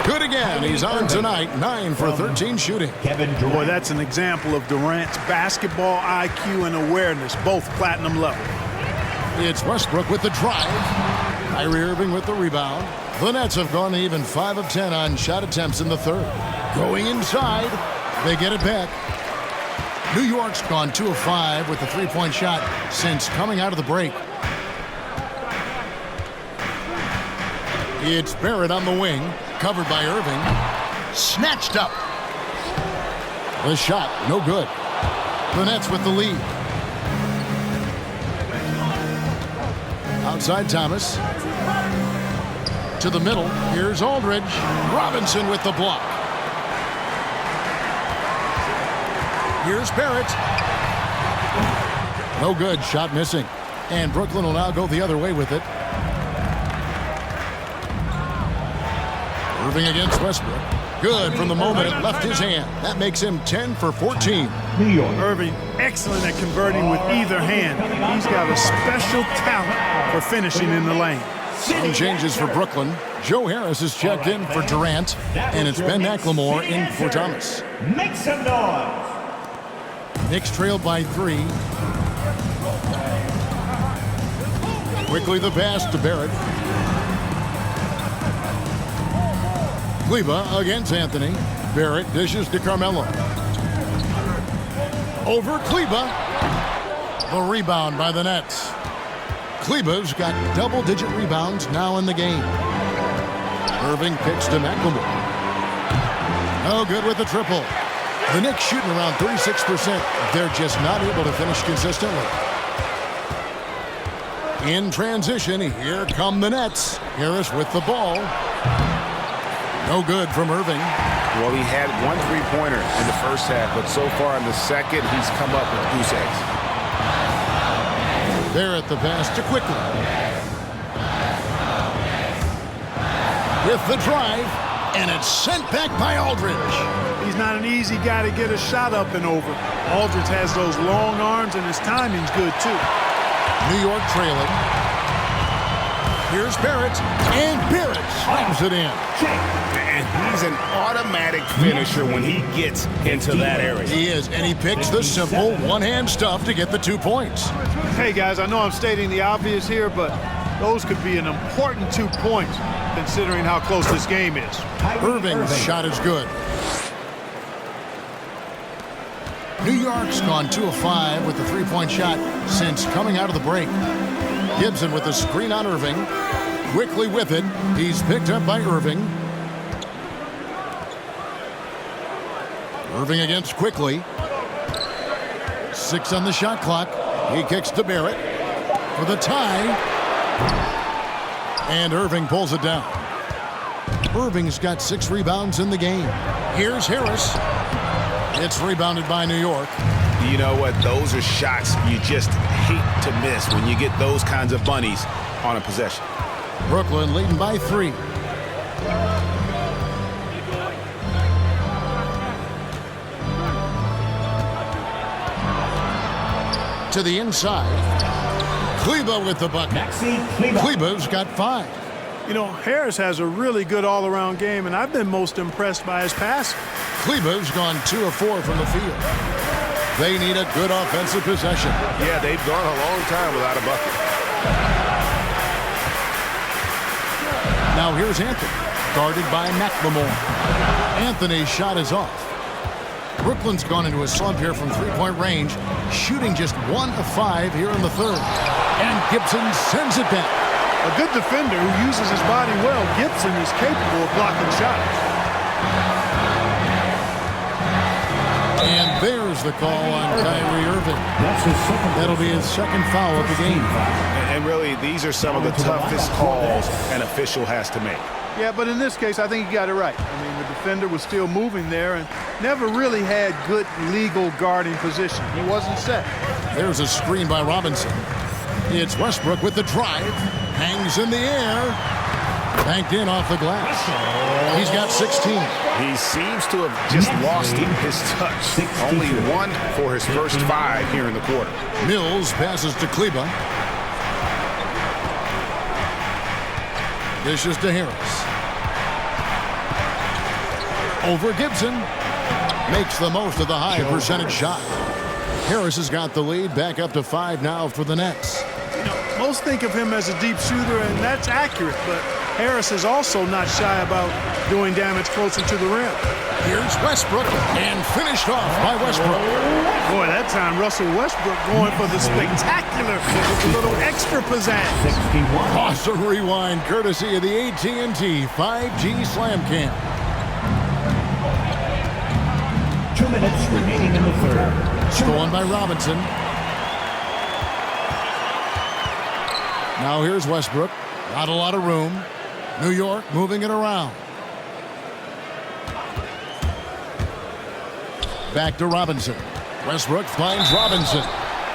Speaker 1: Good again. He's on tonight. 9 for 13 shooting.
Speaker 3: Boy, that's an example of Durant's basketball IQ and awareness, both platinum level.
Speaker 1: It's Westbrook with the drive. Kyrie Irving with the rebound. The Nets have gone even 5 of 10 on shot attempts in the third. Going inside, they get it back. New York's gone 2 of 5 with the three-point shot since coming out of the break. It's Barrett on the wing, covered by Irving. Snatched up. The shot, no good. The Nets with the lead. Outside Thomas. To the middle, here's Aldridge. Robinson with the block. Here's Barrett. No good, shot missing. And Brooklyn will now go the other way with it. Irving against Westbrook. Good from the moment it left his hand. That makes him 10 for 14.
Speaker 3: Irving, excellent at converting with either hand. He's got a special talent for finishing in the lane.
Speaker 1: Some changes for Brooklyn. Joe Harris is checked in for Durant, and it's Ben McLemore in for Thomas.
Speaker 5: Make some noise.
Speaker 1: Knicks trailed by 3. Quickly the pass to Barrett. Kleba against Anthony. Barrett dishes to Carmelo. Over Kleba. The rebound by the Nets. Kleba's got double-digit rebounds now in the game. Irving picks to McLemore. No good with the triple. The Knicks shooting around 36%. They're just not able to finish consistently. In transition, here come the Nets. Harris with the ball. No good from Irving.
Speaker 2: Well, he had 1 3-pointer in the first half, but so far in the second, he's come up with goose eggs.
Speaker 1: Barrett the pass to Quickly. With the drive, and it's sent back by Aldridge.
Speaker 3: He's not an easy guy to get a shot up and over. Aldridge has those long arms, and his timing's good, too.
Speaker 1: New York trailing. Here's Barrett, and Barrett slams it in.
Speaker 2: And he's an automatic finisher when he gets into that area.
Speaker 1: He is, and he picks the simple one-hand stuff to get the 2 points.
Speaker 3: Hey, guys, I know I'm stating the obvious here, but those could be an important 2 points, considering how close this game is.
Speaker 1: Irving's shot is good. New York's gone 2 of 5 with the three-point shot since coming out of the break. Gibson with the screen on Irving. Quickly with it. He's picked up by Irving. Irving against Quickly. 6 on the shot clock. He kicks to Barrett for the tie. And Irving pulls it down. Irving's got 6 rebounds in the game. Here's Harris. It's rebounded by New York.
Speaker 2: You know what? Those are shots you just hate to miss when you get those kinds of bunnies on a possession.
Speaker 1: Brooklyn leading by 3. To the inside. Kleba with the bucket. Kleba's got 5.
Speaker 3: You know, Harris has a really good all-around game, and I've been most impressed by his passing.
Speaker 1: Kleba's gone 2 of 4 from the field. They need a good offensive possession.
Speaker 2: Yeah, they've gone a long time without a bucket.
Speaker 1: Now here's Anthony, guarded by McLemore. Anthony's shot is off. Brooklyn's gone into a slump here from three-point range, shooting just 1 of 5 here in the third. And Gibson sends it back.
Speaker 3: A good defender who uses his body well, Gibson is capable of blocking shots.
Speaker 1: And there's the call on Kyrie Irving. That'll be his second foul of the game.
Speaker 2: And really, these are some of the toughest calls an official has to make.
Speaker 3: Yeah, but in this case, I think he got it right. I mean, the defender was still moving there and never really had good legal guarding position. He wasn't set.
Speaker 1: There's a screen by Robinson. It's Westbrook with the drive. Hangs in the air. Banked in off the glass. He's got 16.
Speaker 2: He seems to have just lost his touch. Only 1 for his first 5 here in the quarter.
Speaker 1: Mills passes to Kleba. Dishes to Harris. Over Gibson. Makes the most of the high percentage shot. Harris has got the lead, back up to 5 now for the Nets.
Speaker 3: You know, most think of him as a deep shooter, and that's accurate, but Harris is also not shy about doing damage closer to the rim.
Speaker 1: Here's Westbrook, and finished off by Westbrook.
Speaker 3: Boy, that time Russell Westbrook going for the spectacular with a little extra pizzazz.
Speaker 1: Awesome rewind, courtesy of the AT&T 5G Slam Cam.
Speaker 5: 2 minutes remaining in the third.
Speaker 1: Stolen by Robinson. Now here's Westbrook. Not a lot of room. New York moving it around. Back to Robinson. Westbrook finds Robinson.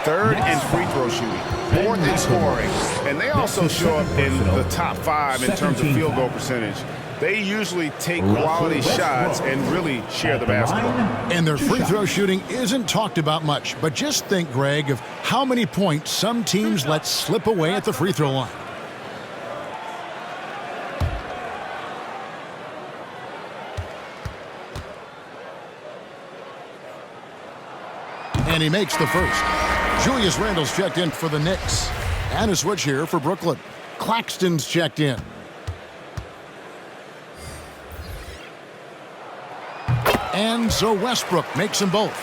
Speaker 2: 3rd in free throw shooting, 4th in scoring, and they also show up in the top 5 in terms of field goal percentage. They usually take quality shots and really share the basketball.
Speaker 1: And their free throw shooting isn't talked about much, but just think, Greg, of how many points some teams let slip away at the free throw line. And he makes the first. Julius Randle's checked in for the Knicks. And a switch here for Brooklyn. Claxton's checked in. And so Westbrook makes them both.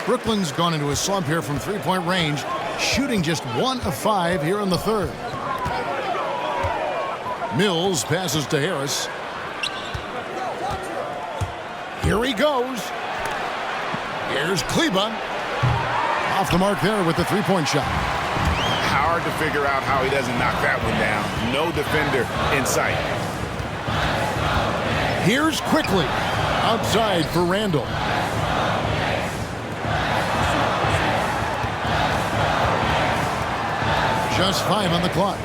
Speaker 1: Brooklyn's gone into a slump here from three-point range, shooting just 1 of 5 here in the third. Mills passes to Harris. Here he goes. Here's Kleba. Off the mark there with the three-point shot.
Speaker 2: Hard to figure out how he doesn't knock that one down. No defender in sight.
Speaker 1: Here's Quickly. Outside for Randle. Just 5 on the clock.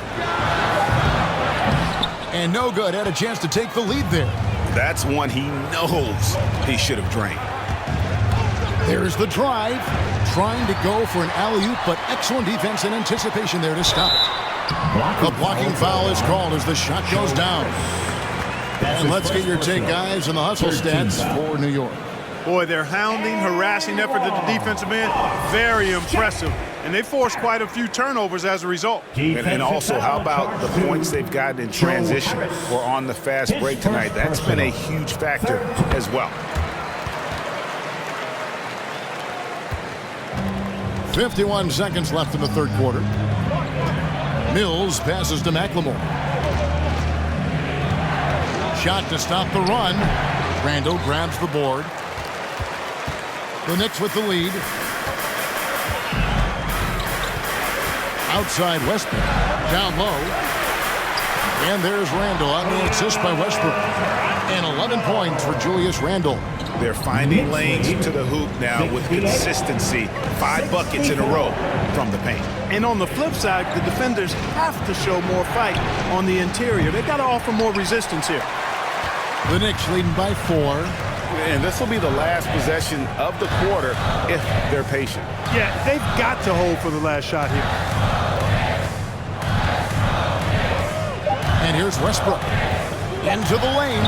Speaker 1: And no good. Had a chance to take the lead there.
Speaker 2: That's one he knows he should have drained.
Speaker 1: There's the drive. Trying to go for an alley-oop, but excellent defense and anticipation there to stop it. The blocking foul is called as the shot goes down. And let's get your take, guys, on the hustle stats for New York.
Speaker 3: Boy, their hounding, harassing effort at the defensive end, very impressive. And they forced quite a few turnovers as a result.
Speaker 2: And also, how about the points they've gotten in transition or on the fast break tonight? That's been a huge factor as well.
Speaker 1: 51 seconds left in the third quarter. Mills passes to McLemore. Shot to stop the run. Randle grabs the board. The Knicks with the lead. Outside Westbrook. Down low. And there's Randle on the assist by Westbrook. And 11 points for Julius Randle.
Speaker 2: They're finding lanes to the hoop now with consistency. 5 buckets in a row from the paint.
Speaker 3: And on the flip side, the defenders have to show more fight on the interior. They've got to offer more resistance here.
Speaker 1: The Knicks leading by 4.
Speaker 2: And this will be the last possession of the quarter if they're patient.
Speaker 3: Yeah, they've got to hold for the last shot here.
Speaker 1: And here's Westbrook. Into the lane.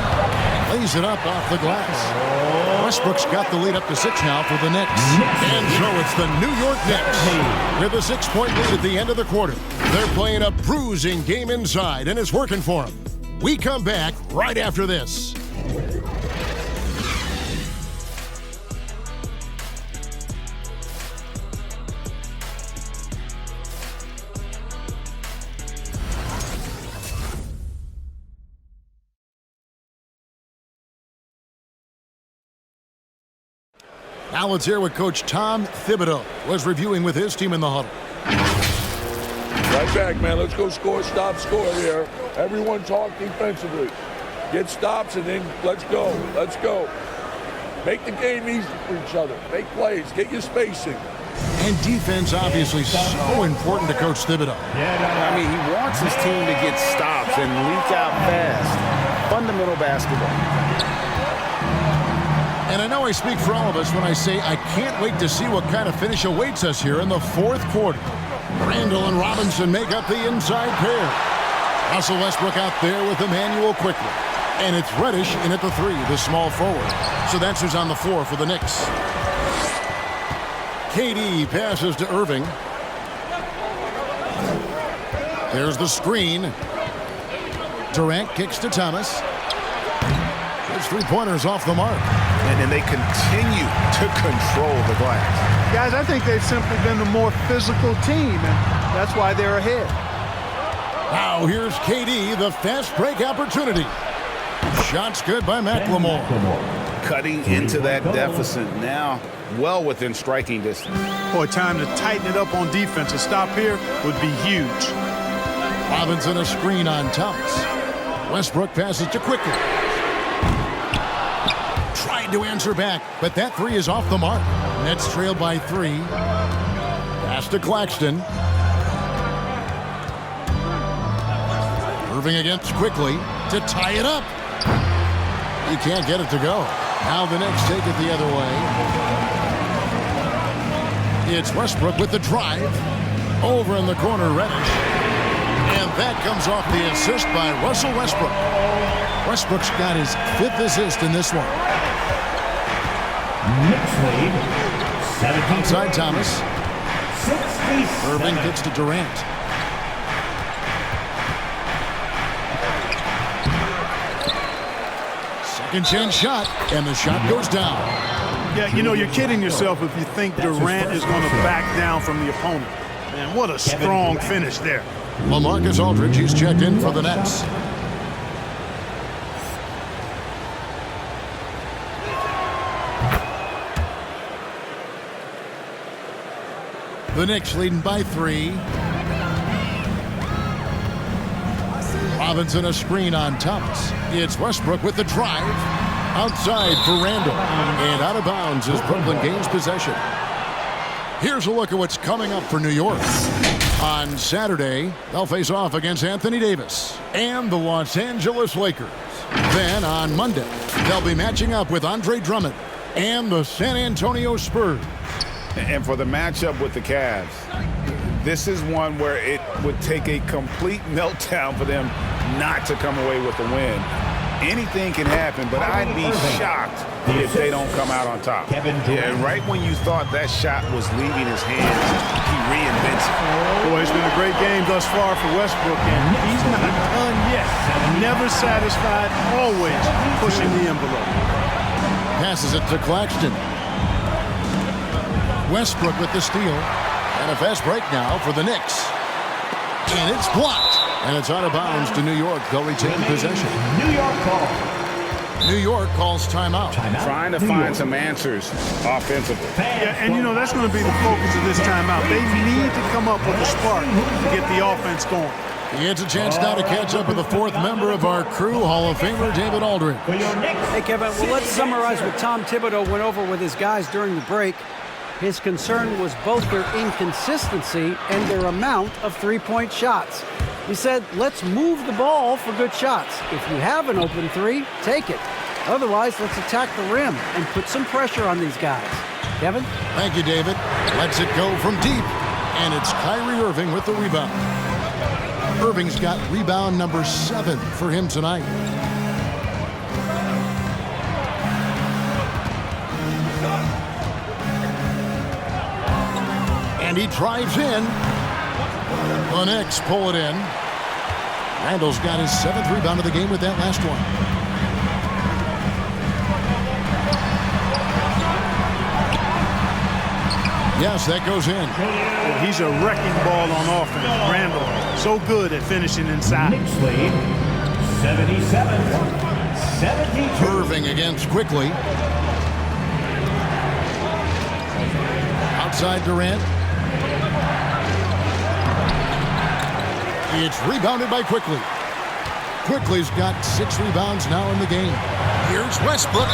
Speaker 1: Lays it up off the glass. Westbrook's got the lead up to 6 now for the Knicks. And so it's the New York Knicks with a 6-point lead at the end of the quarter. They're playing a bruising game inside, and it's working for them. We come back right after this. Now let's hear what Coach Tom Thibodeau was reviewing with his team in the huddle.
Speaker 7: Right back, man. Let's go score, stop, score here. Everyone talk defensively. Get stops and then let's go. Let's go. Make the game easy for each other. Make plays. Get your spacing.
Speaker 1: And defense obviously so important to Coach Thibodeau.
Speaker 2: I mean, he wants his team to get stops and leak out fast. Fundamental basketball.
Speaker 1: And I know I speak for all of us when I say I can't wait to see what kind of finish awaits us here in the fourth quarter. Randall and Robinson make up the inside pair. Russell Westbrook out there with Emmanuel quickly. And it's Reddish in at the 3, the small forward. So that's who's on the floor for the Knicks. KD passes to Irving. There's the screen. Durant kicks to Thomas. His three-pointers off the mark.
Speaker 2: And then they continue to control the glass.
Speaker 3: Guys, I think they've simply been the more physical team, and that's why they're ahead.
Speaker 1: Now here's KD, the fast break opportunity. Shots good by McLemore.
Speaker 2: Cutting into that deficit now, well within striking distance.
Speaker 3: Boy, time to tighten it up on defense. A stop here would be huge.
Speaker 1: Robinson a screen on Thomas. Westbrook passes to quickly. Tried to answer back, but that 3 is off the mark. Nets trailed by 3. Pass to Claxton. Irving against quickly to tie it up. He can't get it to go. Now the Knicks take it the other way. It's Westbrook with the drive. Over in the corner, Reddish. And that comes off the assist by Russell Westbrook. Westbrook's got his 5th assist in this one.
Speaker 5: Knicks lead, 17.
Speaker 1: Outside Thomas.
Speaker 5: 67.
Speaker 1: Irving gets to Durant. Second chance shot, and the shot goes down.
Speaker 3: Yeah, you know, you're kidding yourself if you think Durant is going to back down from the opponent. Man, what a strong finish there.
Speaker 1: LaMarcus Aldridge, he's checked in for the Nets. The Knicks leading by 3. Robinson a screen on Thomas. It's Westbrook with the drive. Outside for Randall. And out of bounds is Brooklyn gains possession. Here's a look at what's coming up for New York. On Saturday, they'll face off against Anthony Davis and the Los Angeles Lakers. Then on Monday, they'll be matching up with Andre Drummond and the San Antonio Spurs.
Speaker 2: And for the matchup with the Cavs, this is one where it would take a complete meltdown for them not to come away with the win. Anything can happen, but I'd be shocked if they don't come out on top. Yeah, right when you thought that shot was leaving his hands, he reinvents it.
Speaker 3: Boy, it's been a great game thus far for Westbrook, and he's not done yet. Never satisfied, always pushing the envelope.
Speaker 1: Passes it to Claxton. Westbrook with the steal. And a fast break now for the Knicks. And it's blocked. And it's out of bounds to New York. They'll retain possession.
Speaker 5: New York call.
Speaker 1: New York calls timeout.
Speaker 2: Trying to find some answers offensively.
Speaker 3: Yeah, and you know, that's going to be the focus of this timeout. They need to come up with a spark to get the offense going.
Speaker 1: He gets a chance now to catch up with the 4th member of our crew, Hall of Famer David Aldridge.
Speaker 4: Hey, Kevin, well, let's summarize what Tom Thibodeau went over with his guys during the break. His concern was both their inconsistency and their amount of three-point shots. He said, let's move the ball for good shots. If you have an open 3, take it. Otherwise, let's attack the rim and put some pressure on these guys. Kevin?
Speaker 1: Thank you, David. Lets it go from deep. And it's Kyrie Irving with the rebound. Irving's got rebound number 7 for him tonight. And he drives in. The Knicks pull it in. Randall's got his 7th rebound of the game with that last one. Yes, that goes in.
Speaker 3: He's a wrecking ball on offense. Randall, so good at finishing inside.
Speaker 5: Knicks lead, 77-72.
Speaker 1: Irving against quickly. Outside Durant. It's rebounded by Quickly. Quickly's got 6 rebounds now in the game. Here's Westbrook.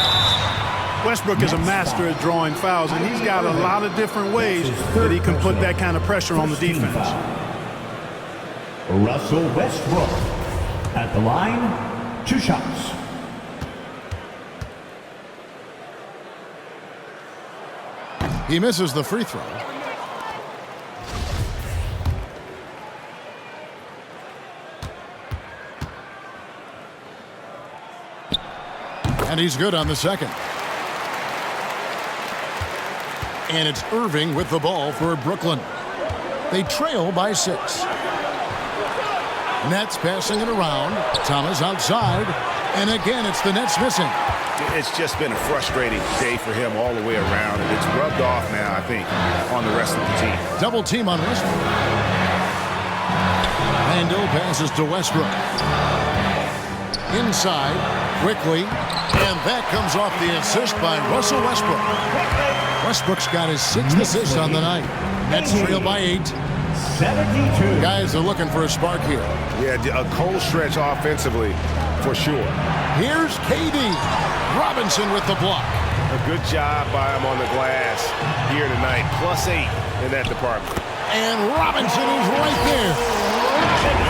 Speaker 3: Westbrook is a master at drawing fouls, and he's got a lot of different ways that he can put that kind of pressure on the defense.
Speaker 5: Russell Westbrook at the line, 2 shots.
Speaker 1: He misses the free throw. And he's good on the second. And it's Irving with the ball for Brooklyn. They trail by 6. Nets passing it around. Thomas outside. And again, it's the Nets missing.
Speaker 2: It's just been a frustrating day for him all the way around, and it's rubbed off now, I think, on the rest of the team.
Speaker 1: Double team on Westbrook. Randall passes to Westbrook. Inside, Quickly, and that comes off the assist by Russell Westbrook. Westbrook's got his 6th assist on the night. Nets trail by 8.
Speaker 5: 72.
Speaker 1: Guys are looking for a spark here.
Speaker 2: Yeah, a cold stretch offensively, for sure.
Speaker 1: Here's KD. Robinson with the block.
Speaker 2: A good job by him on the glass here tonight. +8 in that department.
Speaker 1: And Robinson is right there.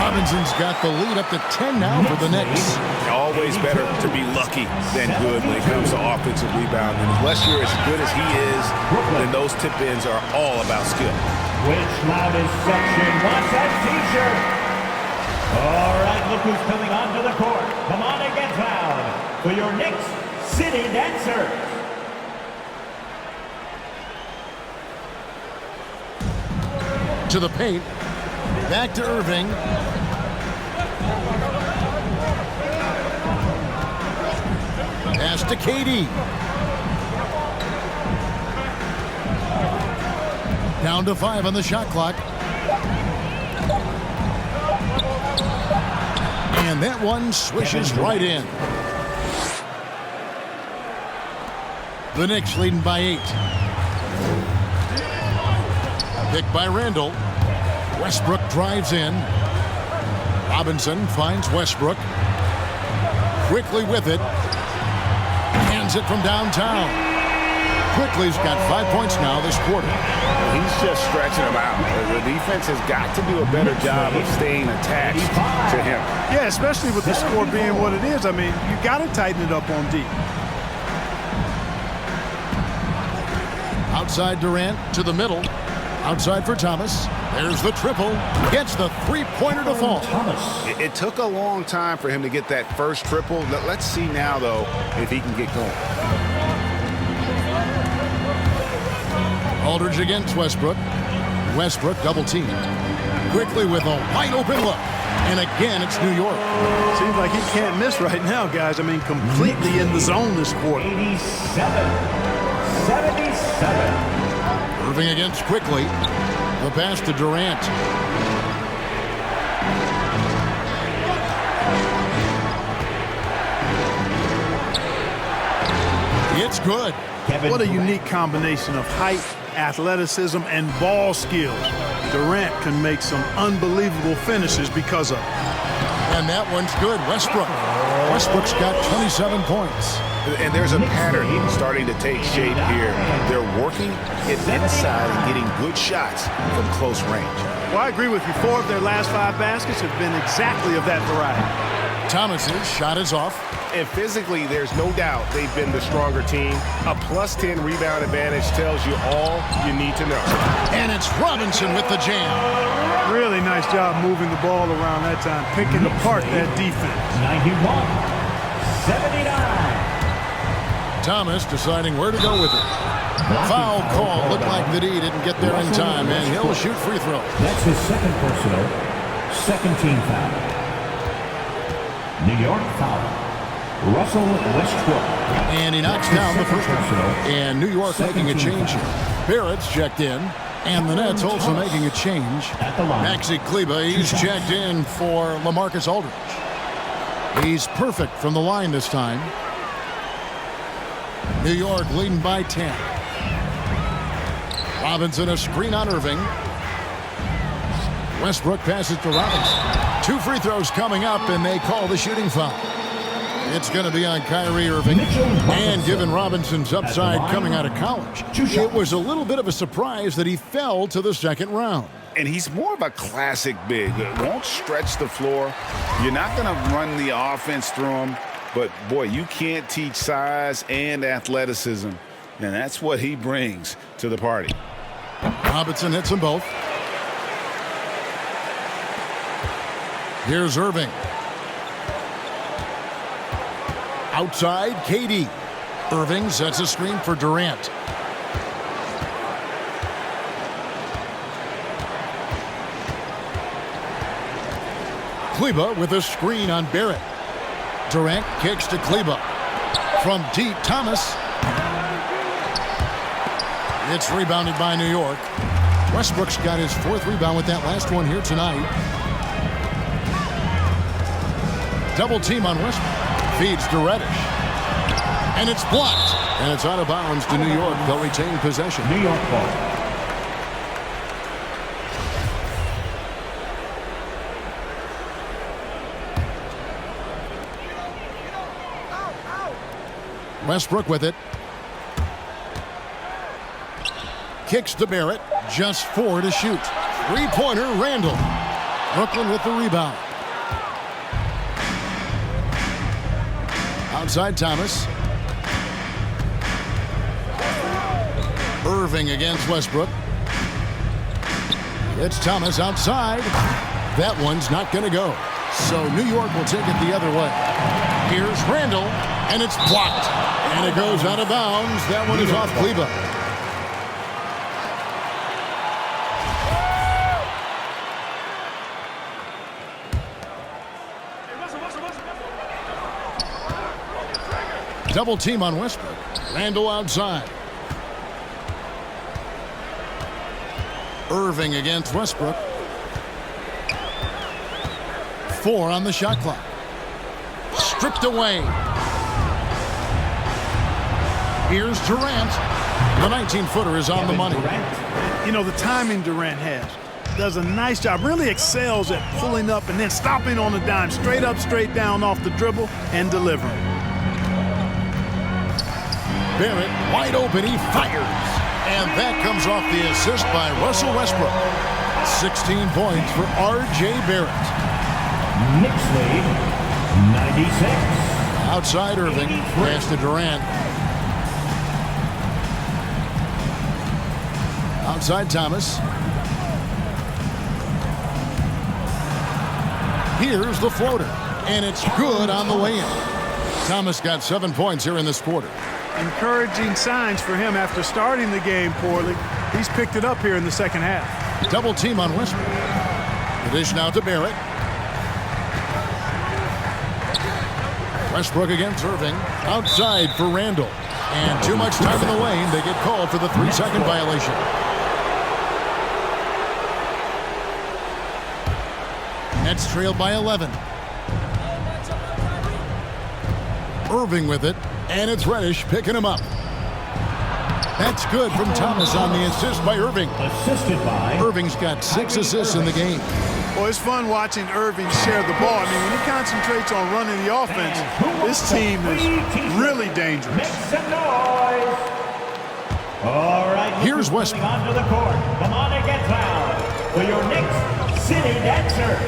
Speaker 1: Robinson's got the lead up to 10 now for the Knicks.
Speaker 2: Always better to be lucky than good when it comes to offensive rebounding. Unless you're as good as he is, then those tip-ins are all about skill.
Speaker 5: Which loudest section wants that t-shirt? All right, look who's coming onto the court. Come on and get fouled for your Knicks City Dancers.
Speaker 1: To the paint. Back to Irving. Pass to KD. Down to 5 on the shot clock. And that one swishes right in. The Knicks leading by 8. Picked by Randall. Westbrook drives in. Robinson finds Westbrook. Quickly with it. Hands it from downtown. Quickly's got 5 points now this quarter.
Speaker 2: He's just stretching them out. The defense has got to do a better job of staying attached to him.
Speaker 3: Yeah, especially with the score being what it is. I mean, you got to tighten it up on D.
Speaker 1: Outside Durant to the middle. Outside for Thomas. There's the triple. Gets the three-pointer to fall.
Speaker 2: It took a long time for him to get that first triple. Let's see now, though, if he can get going.
Speaker 1: Aldridge against Westbrook. Westbrook double team. Quickly with a wide open look. And again, it's New York.
Speaker 3: Seems like he can't miss right now, guys. I mean, completely in the zone this quarter.
Speaker 5: 87-77.
Speaker 1: Irving against Quickly. The pass to Durant. It's good.
Speaker 3: What a unique combination of height, athleticism, and ball skills. Durant can make some unbelievable finishes because of it.
Speaker 1: And that one's good. Westbrook's got 27 points.
Speaker 2: And there's a pattern starting to take shape here. They're working it inside and getting good shots from close range.
Speaker 3: Well, I agree with you. 4 of their last 5 baskets have been exactly of that variety.
Speaker 1: Thomas's shot is off.
Speaker 2: And physically, there's no doubt they've been the stronger team. A +10 rebound advantage tells you all you need to know.
Speaker 1: And it's Robinson with the jam.
Speaker 3: Really nice job moving the ball around that time, picking apart that defense.
Speaker 5: 91-79.
Speaker 1: Thomas deciding where to go with it. Foul call. Looked like that he didn't get there in time, and he'll shoot free throw.
Speaker 5: That's his second personal, second team foul. New York foul. Russell Westbrook.
Speaker 1: And he knocks down the first one. And New York making a change here. Barrett's checked in. And the Nets also making a change. Maxi Kleber, he's checked in for LaMarcus Aldridge. He's perfect from the line this time. New York leading by 10. Robinson, a screen on Irving. Westbrook passes to Robinson. 2 free throws coming up, and they call the shooting foul. It's going to be on Kyrie Irving. And given Robinson's upside coming out of college, it was a little bit of a surprise that he fell to the second round.
Speaker 2: And he's more of a classic big. Won't stretch the floor. You're not going to run the offense through him. But, boy, you can't teach size and athleticism. And that's what he brings to the party.
Speaker 1: Robinson hits them both. Here's Irving. Outside, KD. Irving sets a screen for Durant. Kleba with a screen on Barrett. Durant kicks to Kleba. From deep, Thomas. It's rebounded by New York. Westbrook's got his 4th rebound with that last one here tonight. Double team on Westbrook. Feeds to Reddish. And it's blocked. And it's out of bounds to New York. They'll retain possession.
Speaker 5: New York ball.
Speaker 1: Westbrook with it. Kicks to Barrett. Just 4 to shoot. 3-pointer, Randall. Brooklyn with the rebound. Outside Thomas. Irving against Westbrook. It's Thomas outside. That one's not going to go. So New York will take it the other way. Here's Randall, and it's blocked. And it goes out of bounds. That one is off Kleba. Double team on Westbrook. Randall outside. Irving against Westbrook. 4 on the shot clock. Stripped away. Here's Durant. The 19-footer is on the money.
Speaker 3: You know, the timing Durant has. Does a nice job. Really excels at pulling up and then stopping on the dime. Straight up, straight down off the dribble and delivering.
Speaker 1: Barrett wide open. He fires. And that comes off the assist by Russell Westbrook. 16 points for R.J. Barrett.
Speaker 5: Knicks lead, 96.
Speaker 1: Outside Irving. Pass to Durant. Outside Thomas. Here's the floater. And it's good on the way in. Thomas got 7 points here in this quarter.
Speaker 3: Encouraging signs for him after starting the game poorly. He's picked it up here in the second half.
Speaker 1: Double team on Westbrook. The dish now to Barrett. Westbrook against Irving. Outside for Randall. And too much time in the lane. They get called for the 3-second violation. Nets trailed by 11. Irving with it. And it's Reddish picking him up. That's good from Thomas on the assist by Irving.
Speaker 5: Assisted by
Speaker 1: Irving's got 6 assists in the game.
Speaker 3: Well, it's fun watching Irving share the ball. I mean, when he concentrates on running the offense, this team is really dangerous.
Speaker 5: Make some noise. All right.
Speaker 1: Here's Westbrook.
Speaker 5: Onto the court. Come on and get fouled for your Knicks City Dancer.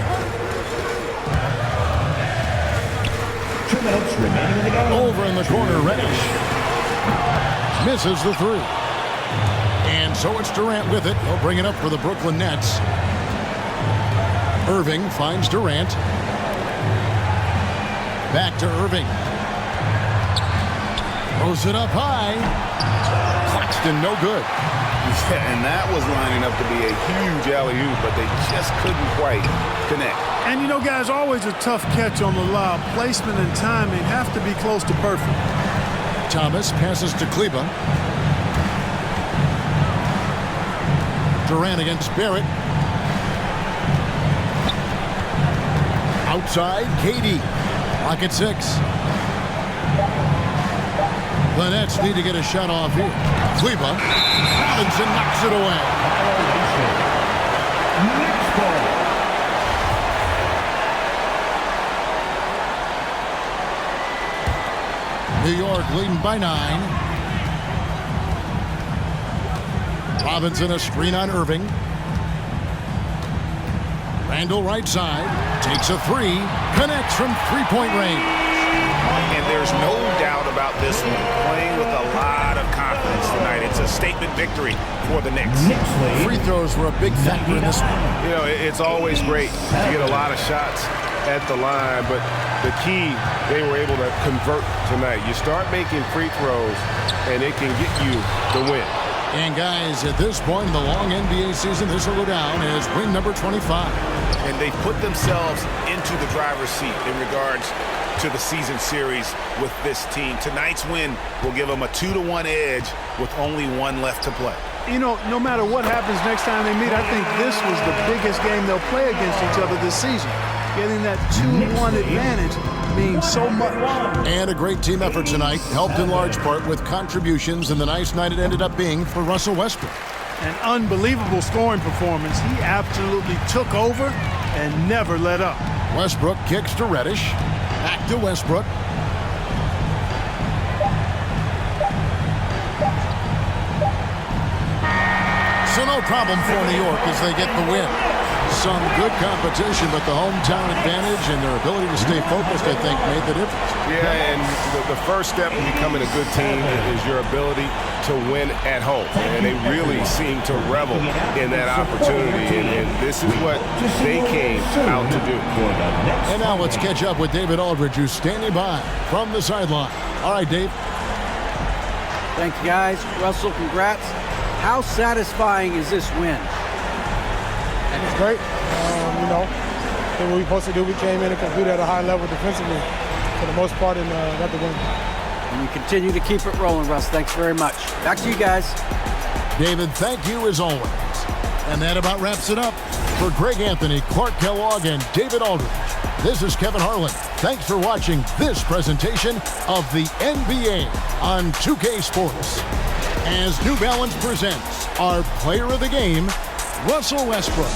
Speaker 5: 2 minutes remaining in the game.
Speaker 1: Over in the corner, Reddish. Misses the 3. And so it's Durant with it. He'll bring it up for the Brooklyn Nets. Irving finds Durant. Back to Irving. Throws it up high. Claxton, no good.
Speaker 2: Yeah, and that was lining up to be a huge alley-oop, but they just couldn't quite connect.
Speaker 3: And you know, guys, always a tough catch on the lob. Placement and timing have to be close to perfect.
Speaker 1: Thomas passes to Kleba. Durant against Barrett. Outside, KD. Lock at 6. The Nets need to get a shot off here. Kleba. Robinson knocks it away.
Speaker 5: Next ball.
Speaker 1: New York leading by 9. Robinson a screen on Irving. Randall right side. Takes a 3. Connects from three-point range.
Speaker 2: And there's no doubt about this one. Playing with a lot of confidence tonight. It's a statement victory for the Knicks.
Speaker 1: Free throws were a big factor in this one.
Speaker 11: You know, it's always great to get a lot of shots at the line, but the key, they were able to convert tonight. You start making free throws, and it can get you the win.
Speaker 1: And guys, at this point in the long NBA season, this will go down as win number 25.
Speaker 2: And they put themselves into the driver's seat in regards to the season series with this team. Tonight's win will give them a 2-1 edge with only one left to play.
Speaker 3: You know, no matter what happens next time they meet, I think this was the biggest game they'll play against each other this season. Getting that 2-1 advantage means so much.
Speaker 1: And a great team effort tonight, helped in large part with contributions, and the nice night it ended up being for Russell Westbrook.
Speaker 3: An unbelievable scoring performance. He absolutely took over and never let up.
Speaker 1: Westbrook kicks to Reddish. Back to Westbrook. So no problem for New York as they get the win. Some good competition, but the hometown advantage and their ability to stay focused, I think, made the difference.
Speaker 11: Yeah, and the first step in becoming a good team is your ability to win at home. And they really seem to revel in that opportunity, and this is what they came out to do.
Speaker 1: And now let's catch up with David Aldridge, who's standing by from the sideline. All right, Dave.
Speaker 4: Thank you, guys. Russell, congrats. How satisfying is this win?
Speaker 12: It's great. You know, did what we supposed to do. We came in and competed at a high level defensively for the most part and got the win.
Speaker 4: And you continue to keep it rolling, Russ. Thanks very much. Back to you guys.
Speaker 1: David, thank you as always. And that about wraps it up. For Greg Anthony, Clark Kellogg, and David Aldridge, this is Kevin Harlan. Thanks for watching this presentation of the NBA on 2K Sports. As New Balance presents our player of the game, Russell Westbrook.